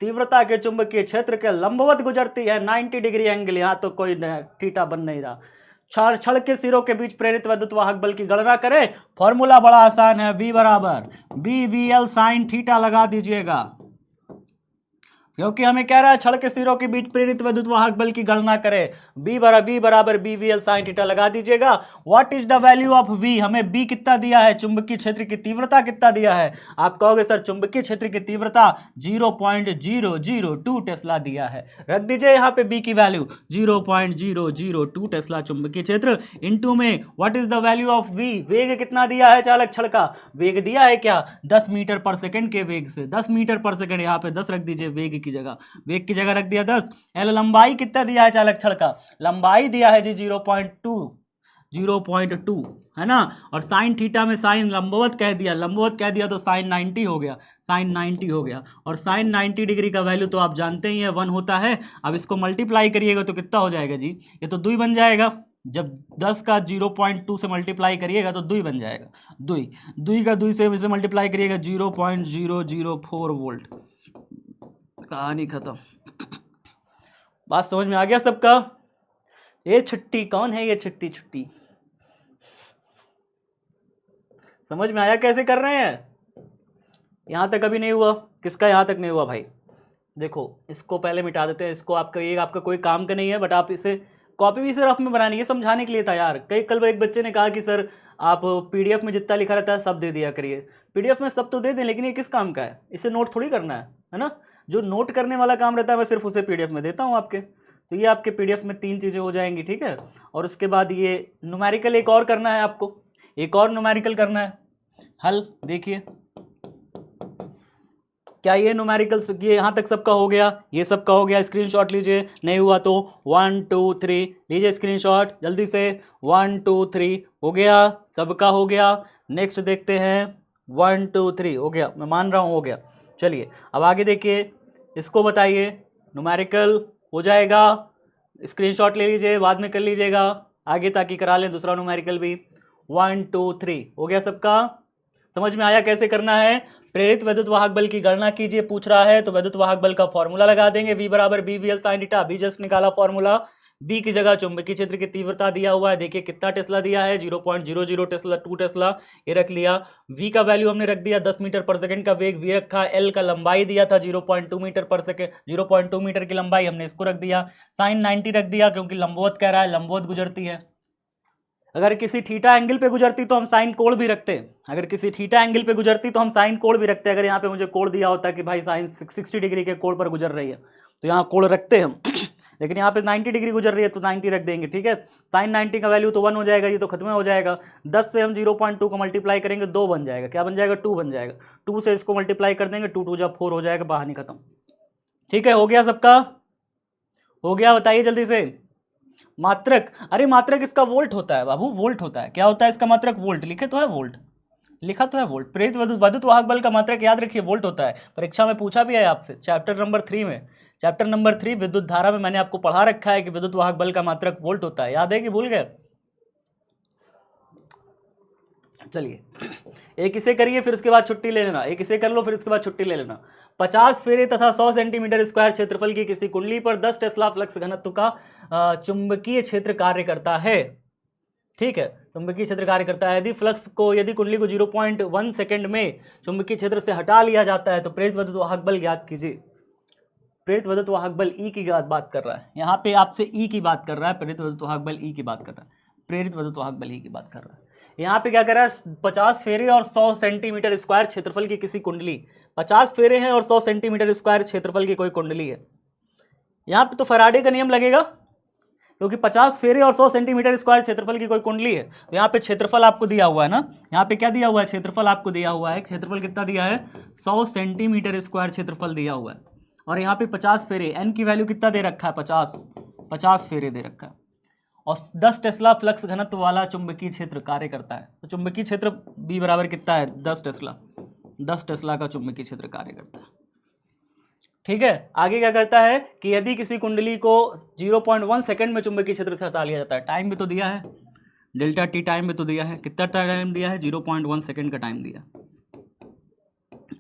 A: तीव्रता के चुंबकीय क्षेत्र के लंबवत गुजरती है, 90 डिग्री एंगल, यहाँ तो कोई थीटा बन नहीं रहा। क्षण के सिरों के बीच प्रेरित वैद्युत वाहक बल की गणना करें, फॉर्मूला बड़ा आसान है, V बराबर BVL साइन थीटा लगा दीजिएगा, क्योंकि हमें कह रहा है क्षण के सिरों के बीच प्रेरित वैद्युत वाहक बल की गणना करें, B बराबर BVL साइन थीटा लगा दीजिएगा। What is the value of V, हमें B कितना दिया है, चुंबकीय क्षेत्र की तीव्रता कितना दिया है, आप कहोगे सर चुंबकीय क्षेत्र की तीव्रता 0.002 टेस्ला दिया है, रख दीजिए यहाँ पे B की वैल्यू 0.002 टेस्ला चुंबकीय क्षेत्र, इनटू में what is the value of V, वेग कितना दिया है चालक क्षण का, वेग दिया है क्या 10 मीटर पर सेकंड के वेग से, 10 मीटर पर सेकंड, यहाँ पे 10 रख दीजिए, वेग की जगह रख दिया 10। एल लंबाई कितना दिया है चालक क्षण का, लंबाई दिया है जी 0.2 है ना, और साइन थीटा में साइन लंबवत कह दिया तो साइन 90 हो गया, और साइन 90 डिग्री का वैल्यू तो आप जानते ही है 1 होता है। अब इसको मल्टीप्लाई करिएगा तो कितना हो जाएगा जी, ये तो 2 बन जाएगा, जब 10 का 0.2 से मल्टीप्लाई करिएगा तो 2 बन जाएगा, 2 का 2 से मल्टीप्लाई करिएगा 0.004 वोल्ट, कहानी खत्म। बात समझ में आ गया सबका। ये छुट्टी कौन है, ये छुट्टी समझ में आया कैसे कर रहे हैं, यहां तक अभी नहीं हुआ, किसका यहां तक नहीं हुआ भाई, देखो इसको पहले मिटा देते हैं, इसको आपका कोई काम का नहीं है, बट आप इसे कॉपी भी सिर्फ में बनानी है, समझाने के लिए था यार। कल एक बच्चे ने कहा कि सर आप पीडीएफ में जितना लिखा रहता है सब दे दिया करिए। पीडीएफ में सब तो दे दें, लेकिन ये किस काम का है? इसे नोट थोड़ी करना है ना। जो नोट करने वाला काम रहता है मैं सिर्फ उसे पीडीएफ में देता हूँ आपके। तो ये आपके पीडीएफ में 3 चीज़ें हो जाएंगी, ठीक है। और उसके बाद ये न्यूमेरिकल एक और करना है आपको, एक और न्यूमेरिकल करना है। हल देखिए, क्या ये न्यूमेरिकल ये यहाँ तक सबका हो गया? ये सबका हो गया, स्क्रीनशॉट लीजिए। नहीं हुआ तो 1 2 3 लीजिए स्क्रीनशॉट जल्दी से। 1 2 3 हो गया, सबका हो गया। नेक्स्ट देखते हैं, 1 2 3 हो गया, मैं मान रहा हूँ हो गया। चलिए अब आगे देखिए, इसको बताइए। न्यूमेरिकल हो जाएगा, स्क्रीनशॉट ले लीजिए, बाद में कर लीजिएगा आगे ताकि करा लें दूसरा न्यूमेरिकल भी। 1 2 3 हो गया सबका। समझ में आया कैसे करना है? प्रेरित विद्युत वाहक बल की गणना कीजिए पूछ रहा है, तो विद्युत वाहक बल का फॉर्मूला लगा देंगे, V बराबर BVL sin theta. Be just निकाला फॉर्मूला। बी की जगह चुंबकीय क्षेत्र की तीव्रता दिया हुआ है, देखिए कितना टेस्ला दिया है, 0.00 टेस्ला, 2 टेस्ला ये रख लिया। V का वैल्यू हमने रख दिया 10 मीटर पर सेकंड का वेग V रखा। L का लंबाई दिया था 0.2 मीटर पर सेकंड, 0.2 मीटर की लंबाई हमने इसको रख दिया। साइन 90 रख दिया क्योंकि लंबवत कह रहा है, लंबवत गुजरती है। अगर किसी थीटा एंगल पे गुजरती तो हम साइन कोण भी रखते हैं। अगर किसी थीटा एंगल पे गुजरती तो हम साइन कोण भी रखते हैं। अगर यहाँ पे मुझे कोण दिया होता कि भाई साइन 60 डिग्री के कोण पर गुजर रही है तो यहाँ कोण रखते हैं हम लेकिन यहाँ पे 90 डिग्री गुजर रही है तो 90 रख देंगे, ठीक है। साइन 90 का वैल्यू तो 1 हो जाएगा, ये तो खत्म हो जाएगा। 10 से हम 0.2 को मल्टीप्लाई करेंगे 2 बन जाएगा, क्या बन जाएगा? 2 बन जाएगा। 2 से इसको मल्टीप्लाई कर देंगे, 2 2 जब 4 हो जाएगा, बाहर नहीं खत्म। ठीक है, हो गया सबका? हो गया, बताइए जल्दी से। मात्रक, अरे मात्रक इसका वोल्ट होता है बाबू, वोल्ट होता है। क्या होता है इसका मात्रक? वोल्ट। लिखे तो है वोल्ट, लिखा तो है वोल्ट। प्रेरित विद्युत वाहक बल का मात्रक याद रखिए वोल्ट होता है। परीक्षा में पूछा भी है आपसे, चैप्टर नंबर 3 में, चैप्टर नंबर 3 विद्युत धारा में मैंने आपको पढ़ा रखा है कि विद्युत वाहक बल का मात्रक वोल्ट होता है। याद है कि भूल गए? चलिए एक इसे करिए फिर उसके बाद छुट्टी ले लेना, एक इसे कर लो फिर उसके बाद छुट्टी ले लेना। 50 फेरे तथा 100 सेंटीमीटर स्क्वायर क्षेत्रफल की किसी कुंडली पर 10 टेस्ला फ्लक्स घनत्व का चुंबकीय क्षेत्र कार्य करता है। ठीक है, चुंबकीय क्षेत्र कार्य करता है। यदि कुंडली को 0.1 सेकंड में चुंबकीय क्षेत्र से हटा लिया जाता है तो प्रेरित विद्युत वाहक बल ज्ञात कीजिए। प्रेरित विद्युत वाहक बल ई की बात कर रहा है, यहाँ पे आपसे ई की बात कर रहा है। प्रेरित विद्युत वाहक बल ई की बात कर रहा है, प्रेरित विद्युत वाहक बल ई की बात कर रहा है। यहाँ पे क्या कर रहा है? 50 फेरे और 100 सेंटीमीटर स्क्वायर क्षेत्रफल की किसी कुंडली, 50 फेरे हैं और 100 सेंटीमीटर स्क्वायर क्षेत्रफल की कोई कुंडली है। यहाँ पे तो फैराडे का नियम लगेगा क्योंकि 50 फेरे और 100 सेंटीमीटर स्क्वायर क्षेत्रफल की कोई कुंडली है। तो यहाँ पे क्षेत्रफल आपको दिया हुआ है ना, यहाँ पे क्या दिया हुआ है? क्षेत्रफल आपको दिया हुआ है। क्षेत्रफल कितना दिया है? 100 सेंटीमीटर स्क्वायर क्षेत्रफल दिया हुआ है। और यहाँ पे 50 फेरे, एन की वैल्यू कितना दे रखा है? 50 फेरे दे रखा है। और 10 टेस्ला फ्लक्स घनत्व वाला चुंबकीय क्षेत्र कार्य करता है। तो चुंबकीय क्षेत्र बी बराबर कितना है? 10 टेस्ला। 10 टेस्ला का चुंबकीय क्षेत्र कार्य करता है। ठीक है, आगे क्या करता है कि यदि किसी कुंडली को 0.1 सेकंड में चुंबकीय क्षेत्र से हटा लिया जाता है, टाइम भी तो दिया है, डेल्टा टी टाइम भी तो दिया है। कितना टाइम दिया है? 0.1 सेकंड का टाइम दिया।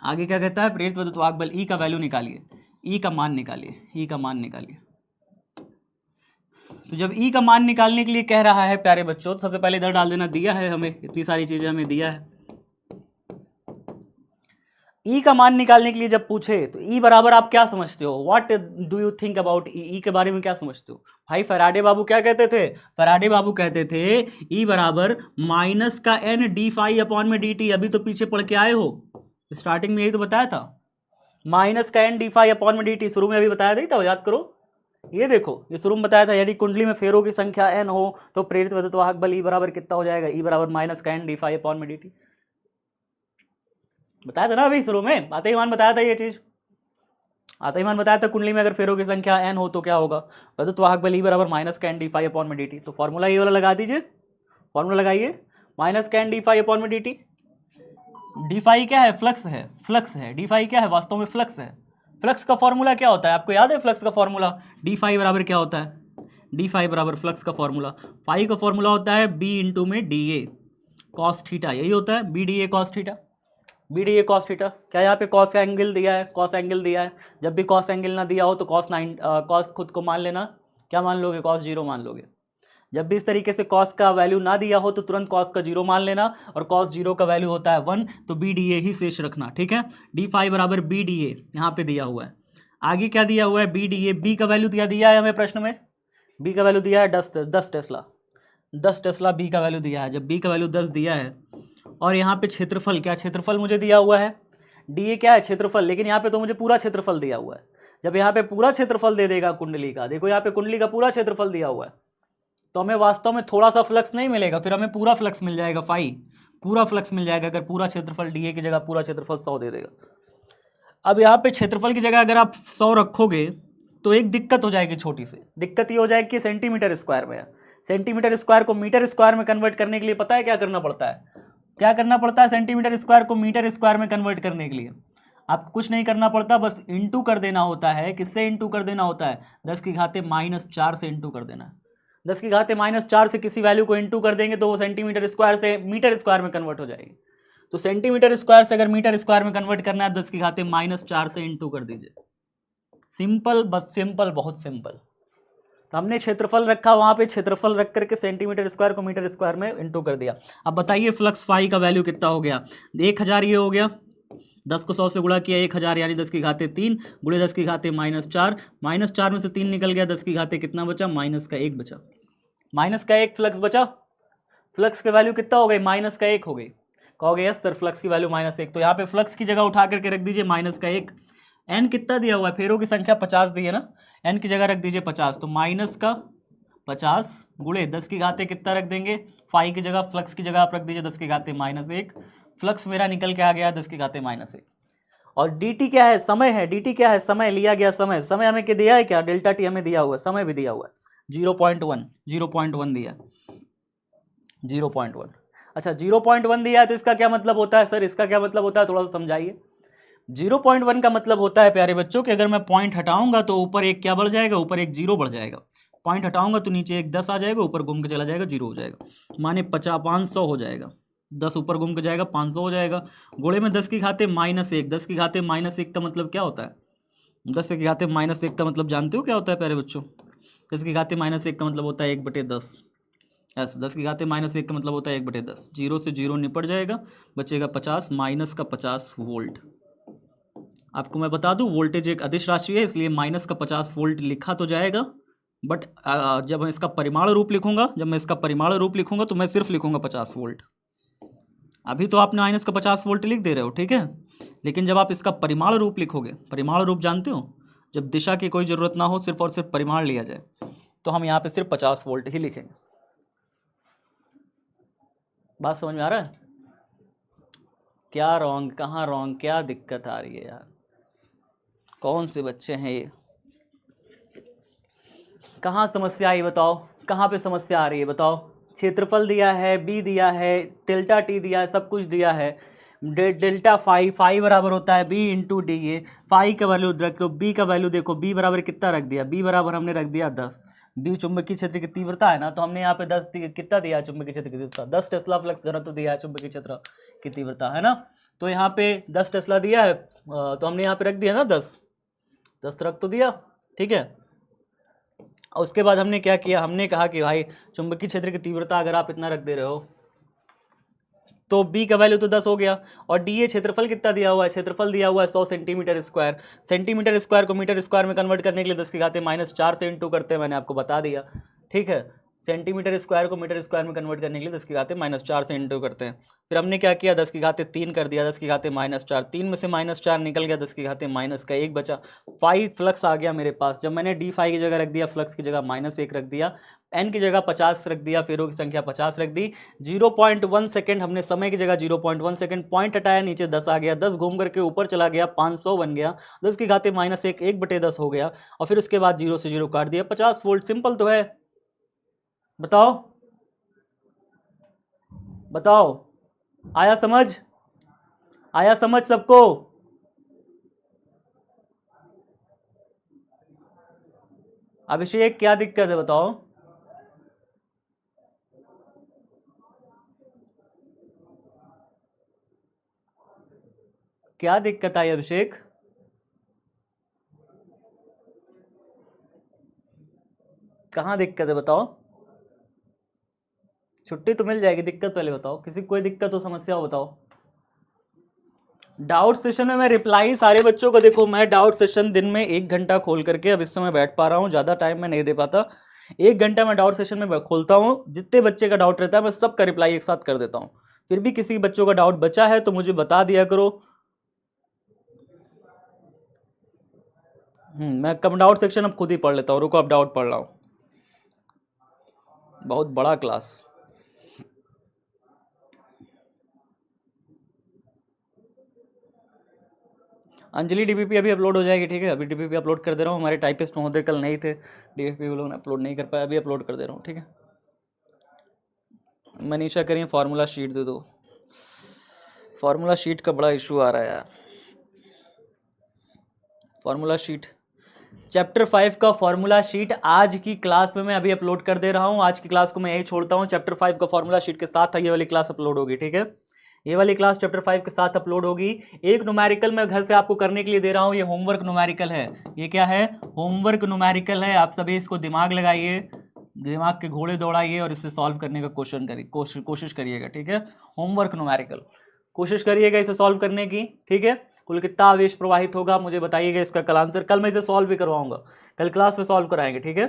A: आगे क्या कहता है? प्रेरित विद्युत वाहक बल ई का वैल्यू निकालिए, ई का मान निकालिए, ई का मान निकालिए। तो जब ई का मान निकालने के लिए कह रहा है प्यारे बच्चों, तो सबसे पहले इधर डाल देना, दिया है हमें, इतनी सारी चीजें हमें दिया है। ई का मान निकालने के लिए जब पूछे तो ई बराबर आप क्या समझते हो? What do you think about E? E के बारे में क्या समझते हो भाई? फैराडे बाबू क्या कहते थे? फैराडे बाबू कहते थे ई बराबर माइनस का एन डी फाई अपॉन में डी टी। अभी तो पीछे पढ़ के आए हो, स्टार्टिंग में यही तो बताया था, माइनस का एन डी फाई अपॉन में डी टी। शुरू में अभी बताया था, याद करो। ये देखो, ये शुरू में बताया था यदि कुंडली में फेरों की संख्या एन हो तो प्रेरित विद्युत वाहक बल ई बराबर कितना हो जाएगा? ई बराबर माइनस का एन डी फाई अपॉन में डी टी। बताया था ना अभी शुरू में, आते ही मान बताया था ये चीज, आते ही मान बताया था कुंडली में अगर फेरों की संख्या एन हो तो क्या होगा? विद्युत वाहक बल ई बराबर माइनस का एन डी फाई अपॉन में डी टी। तो फॉर्मूला ये वाला लगा दीजिए, फॉर्मूला लगाइए, माइनस का एन डी फाई अपॉन में डी टी। डी फाई क्या है? फ्लक्स है, फ्लक्स है। डी फाई क्या है? वास्तव में फ्लक्स है। फ्लक्स का फॉर्मूला क्या होता है? आपको याद है फ्लक्स का फॉर्मूला? डी फाई बराबर क्या होता है? डी फाई बराबर फ्लक्स का फॉर्मूला, फाई का फॉर्मूला होता है बी इंटू में डी ए कॉस थीटा, यही होता है, B D A cos theta, B D A cos theta. क्या यहाँ पे कॉस का एंगल दिया है? कॉस एंगल दिया है। जब भी कॉस एंगल ना दिया हो तो कॉस खुद को मान लेना, क्या मान लोगे? कॉस 0 मान लोगे। जब भी इस तरीके से कॉस का वैल्यू ना दिया हो तो तुरंत कॉस का 0 मान लेना, और कॉस 0 का वैल्यू होता है 1, तो बी डी ए ही शेष रखना। ठीक है, डी फाई बराबर बी डी ए यहाँ पे दिया हुआ है। आगे क्या दिया हुआ है? बी डी ए, बी का वैल्यू दिया है हमें प्रश्न में, बी का वैल्यू दिया है 10 टेस्ला, 10 टेस्ला बी का वैल्यू दिया है। जब बी का वैल्यू 10 दिया है और यहाँ पे क्षेत्रफल, क्या क्षेत्रफल मुझे दिया हुआ है, डी ए क्या है क्षेत्रफल, लेकिन यहाँ पे तो मुझे पूरा क्षेत्रफल दिया हुआ है। जब यहाँ पे पूरा क्षेत्रफल दे देगा कुंडली का, देखो यहाँ पे कुंडली का पूरा क्षेत्रफल दिया हुआ है, तो हमें वास्तव में थोड़ा सा फ्लक्स नहीं मिलेगा, फिर हमें पूरा फ्लक्स मिल जाएगा, फाई पूरा फ्लक्स मिल जाएगा अगर पूरा क्षेत्रफल डी ए की जगह पूरा क्षेत्रफल 100 दे देगा। अब यहाँ पे क्षेत्रफल की जगह अगर आप 100 रखोगे तो एक दिक्कत हो जाएगी, छोटी सी दिक्कत ये हो जाएगी कि सेंटीमीटर स्क्वायर में है। सेंटीमीटर स्क्वायर को मीटर स्क्वायर में कन्वर्ट करने के लिए पता है क्या करना पड़ता है, क्या करना पड़ता है, सेंटीमीटर स्क्वायर को मीटर स्क्वायर में कन्वर्ट करने के लिए आपको कुछ नहीं करना पड़ता, बस इंटू कर देना होता है। किससे इंटू कर देना होता है, 10 की घाते -4 से इंटू कर देना है। 10 की घाते -4 से किसी वैल्यू को इंटू कर देंगे तो वो सेंटीमीटर स्क्वायर से मीटर स्क्वायर में कन्वर्ट हो जाएगी। तो सेंटीमीटर स्क्वायर से अगर मीटर स्क्वायर में कन्वर्ट करना है, 10 की घाते -4 से इंटू कर दीजिए। सिंपल, बस सिंपल, बहुत सिंपल। तो हमने क्षेत्रफल रखा, वहां पे क्षेत्रफल रख करके सेंटीमीटर स्क्वायर को मीटर स्क्वायर में इंटू कर दिया। अब बताइए फ्लक्स फाई का वैल्यू कितना हो गया, 1000 ये हो गया, 10 को 100 से गुणा किया 1000 यानी 10 की घाते 3 गुणे 10 की घाते -4, -4 में से 3 निकल गया, 10 की घाते कितना बचा, -1 बचा, -1 फ्लक्स बचा। फ्लक्स की वैल्यू कितना हो गई, -1 हो गई। कहोगे यस सर फ्लक्स की वैल्यू -1, तो यहाँ पे फ्लक्स की जगह उठा करके रख दीजिए -1। एन कितना दिया हुआ है, फेरों की संख्या 50 दी है ना, एन की जगह रख दीजिए 50, तो -50 गुणे 10 की घाते कितना रख देंगे, फाई की जगह फ्लक्स की जगह आप रख दीजिए 10 की घाते -1। फ्लक्स मेरा निकल के आ गया 10 की घाते -1। और dt क्या है, समय है, dt क्या है, समय लिया गया समय, समय हमें क्या दिया है, क्या डेल्टा टी हमें दिया हुआ है, समय भी दिया हुआ है 0.1 दिया, 0.1। अच्छा 0.1 दिया है तो इसका क्या मतलब होता है सर, इसका क्या मतलब होता है, थोड़ा सा समझाइए। 0.1 का मतलब होता है प्यारे बच्चों कि अगर मैं पॉइंट हटाऊंगा तो ऊपर एक क्या बढ़ जाएगा, ऊपर एक 0 बढ़ जाएगा। पॉइंट हटाऊंगा तो नीचे एक 10 आ जाएगा, ऊपर घूम के चला जाएगा 0 हो जाएगा, माने 500 हो जाएगा। 10 ऊपर घूम के जाएगा 500 हो जाएगा। गोले में 10 की घाते -1, 10 की घाते -1 का मतलब क्या होता है, 10 की घाते -1 का मतलब जानते हो क्या होता है प्यारे बच्चों, 10 की घाते -1 का मतलब होता है 1/10। यस 10 की घाते -1 का मतलब होता है 1/10। 0 से 0 निपट जाएगा, बचेगा 50, -50 वोल्ट। आपको मैं बता दूं वोल्टेज एक अदिश राशि है, इसलिए -50 वोल्ट लिखा तो जाएगा, बट जब मैं इसका परिमाण रूप लिखूंगा तो मैं सिर्फ लिखूंगा 50 वोल्ट। अभी तो आपने -50 वोल्ट लिख दे रहे हो, ठीक है, लेकिन जब आप इसका परिमाण रूप लिखोगे, परिमाण रूप जानते हो, जब दिशा की कोई ज़रूरत ना हो, सिर्फ और सिर्फ परिमाण लिया जाए, तो हम यहाँ पे सिर्फ 50 वोल्ट ही लिखेंगे। बात समझ में आ रहा है, क्या रॉन्ग, कहाँ रॉन्ग, क्या दिक्कत आ रही है यार, कौन से बच्चे हैं ये, कहाँ समस्या आई बताओ, कहाँ पे समस्या आ रही है बताओ। क्षेत्रफल दिया है, बी दिया है, डेल्टा टी दिया है, सब कुछ दिया है। डेल्टा फाई बराबर होता है B into D A. Phi का वैल्यू रख लो, बी का वैल्यू देखो, बी बराबर कितना रख दिया, बी बराबर हमने रख दिया 10। बी चुंबकीय क्षेत्र की तीव्रता है ना, तो हमने यहाँ पे 10 कितना दिया है चुंबकीय क्षेत्र की तीव्रता, 10 टेस्ला फ्लक्स घनत्व दिया है चुंबकीय क्षेत्र की तीव्रता, है ना। तो यहाँ पे 10 टेस्ला दिया है, तो हमने यहाँ पे रख दिया ना 10 रख तो दिया, ठीक है। और उसके बाद हमने क्या किया, हमने कहा कि भाई चुंबकीय क्षेत्र की तीव्रता अगर आप इतना रख दे रहे हो तो बी का वैल्यू तो 10 हो गया, और डी ए क्षेत्रफल कितना दिया हुआ है, क्षेत्रफल दिया हुआ है 100 सेंटीमीटर स्क्वायर। सेंटीमीटर स्क्वायर को मीटर स्क्वायर में कन्वर्ट करने के लिए 10 की घाते -4 से इंटू करते हैं, मैंने आपको बता दिया, ठीक है। सेंटीमीटर स्क्वायर को मीटर स्क्वायर में कन्वर्ट करने के लिए 10 की घाते -4 से इंटू करते हैं। फिर हमने क्या किया, 10 की घाते 3 कर दिया, 10 की घाते -4, 3 में से -4 निकल गया, 10 की घाते -1 बचा। फाई फ्लक्स आ गया मेरे पास, जब मैंने डी फाई की जगह रख दिया, फ्लक्स की जगह -1 रख दिया, एन की जगह 50 रख दिया, फेरों की संख्या 50 रख दी। 0.1 सेकंड हमने समय की जगह 0.1 सेकंड, पॉइंट हटाया, नीचे 10 आ गया, 10 घूम करके ऊपर चला गया, 500 बन गया, 10 की घाते -1 1/10 हो गया, और फिर उसके बाद 0 से 0 काट दिया, 50 वोल्ट। सिंपल तो है, बताओ बताओ, आया समझ, आया समझ सबको। अभिषेक क्या दिक्कत है बताओ, क्या दिक्कत आई अभिषेक, कहाँ दिक्कत है बताओ, छुट्टी तो मिल जाएगी, दिक्कत पहले बताओ, किसी कोई दिक्कत हो, समस्या हो बताओ। डाउट सेशन में मैं रिप्लाई सारे बच्चों को, देखो मैं डाउट सेशन दिन में 1 घंटा खोल करके अब इस समय बैठ पा रहा हूँ, ज़्यादा टाइम मैं नहीं दे पाता, 1 घंटा मैं डाउट सेशन में खोलता हूँ, जितने बच्चे का डाउट रहता है मैं सबका रिप्लाई एक साथ कर देता हूँ। फिर भी किसी बच्चों का डाउट बचा है तो मुझे बता दिया करो। मैं कम डाउट सेक्शन अब खुद ही पढ़ लेता हूँ, रुको अब डाउट पढ़ रहा हूँ, बहुत बड़ा क्लास। अंजलि डीपीपी अभी अपलोड हो जाएगी, ठीक है, अभी डीपीपी अपलोड कर दे रहा हूँ। हमारे टाइपिस्ट महोदय कल नहीं थे, डीपीपी वो लोग अपलोड नहीं कर पाए, अभी अपलोड कर दे रहा हूँ, ठीक है। मनीषा करिए फार्मूला शीट दे दो, फार्मूला शीट का बड़ा इशू आ रहा है यार। फार्मूला शीट चैप्टर 5 का फार्मूला शीट आज की क्लास में मैं अभी अपलोड कर दे रहा हूँ। आज की क्लास को मैं यही छोड़ता हूँ, चैप्टर 5 का फार्मूला शीट के साथ ये वाली क्लास अपलोड होगी, ठीक है। ये वाली क्लास चैप्टर 5 के साथ अपलोड होगी। एक न्यूमेरिकल मैं घर से आपको करने के लिए दे रहा हूँ, ये होमवर्क न्यूमेरिकल है। ये क्या है? होमवर्क न्यूमेरिकल है। आप सभी इसको दिमाग लगाइए, दिमाग के घोड़े दौड़ाइए और इससे सॉल्व करने का कोशिश करिएगा, ठीक है। होमवर्क न्यूमेरिकल कोशिश करिएगा इसे सॉल्व करने की, ठीक है। कुल कितना आवेश प्रवाहित होगा मुझे बताइएगा इसका कल आंसर। कल मैं इसे सॉल्व भी करवाऊंगा, कल क्लास में सॉल्व कराएंगे, ठीक है।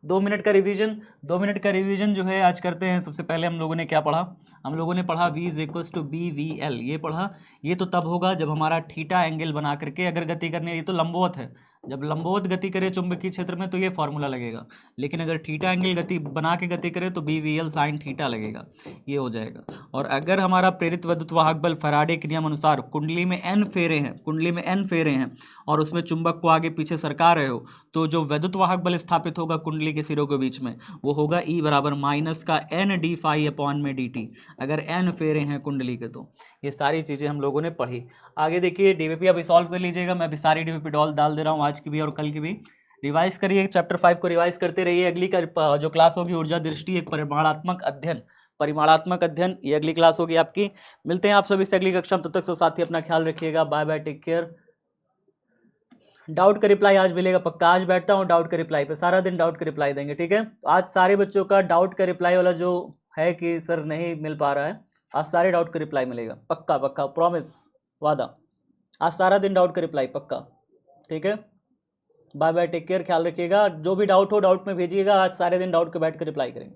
A: 2 मिनट का रिवीजन, 2 मिनट का रिवीजन जो है आज करते हैं। सबसे पहले हम लोगों ने क्या पढ़ा? हम लोगों ने पढ़ा v = BVL, ये पढ़ा। ये तो तब होगा जब हमारा थीटा एंगल बना करके अगर गति करने, ये तो लंबवत है, जब लंबवत गति करे चुंबकीय क्षेत्र में तो ये फॉर्मूला लगेगा। लेकिन अगर थीटा एंगल गति बना के गति करे तो BVL sin थीटा लगेगा, ये हो जाएगा। और अगर हमारा प्रेरित विद्युत वाहक बल फैराडे के नियम अनुसार कुंडली में n फेरे हैं, कुंडली में n फेरे हैं और उसमें चुंबक को आगे पीछे सरका रहे हो, तो जो विद्युत वाहक बल स्थापित होगा कुंडली के सिरों के बीच में वो होगा E बराबर माइनस का n d फाई अपॉन में dt, अगर n फेरे हैं कुंडली के। तो ये सारी चीज़ें हम लोगों ने पढ़ी। आगे देखिए डीवीपी अभी सॉल्व कर लीजिएगा, मैं अभी सारी डीवीपी डाल दे रहा हूँ, आज की भी और कल की भी। रिवाइज करिए, चैप्टर 5 को रिवाइज करते रहिए। अगली का जो क्लास होगी ऊर्जा दृष्टि एक परिमाणात्मक अध्ययन, परिमाणात्मक अध्ययन, ये अगली क्लास होगी आपकी। मिलते हैं आप सभी से अगली कक्षा में, तब तक सब साथी अपना ख्याल रखिएगा। Bye bye, take care. Doubt का रिप्लाई आज मिलेगा पक्का, आज बैठता हूँ डाउट के रिप्लाई पे, सारा दिन डाउट का रिप्लाई देंगे, ठीक है। आज सारे बच्चों का डाउट का रिप्लाई वाला जो है कि सर नहीं मिल पा रहा है, आज सारे डाउट का रिप्लाई मिलेगा पक्का पक्का, प्रॉमिस, वादा। आज सारा दिन डाउट का रिप्लाई पक्का, ठीक है। बाय बाय, टेक केयर, ख्याल रखिएगा। जो भी डाउट हो डाउट में भेजिएगा, आज सारे दिन डाउट के बैठ कर रिप्लाई करेंगे।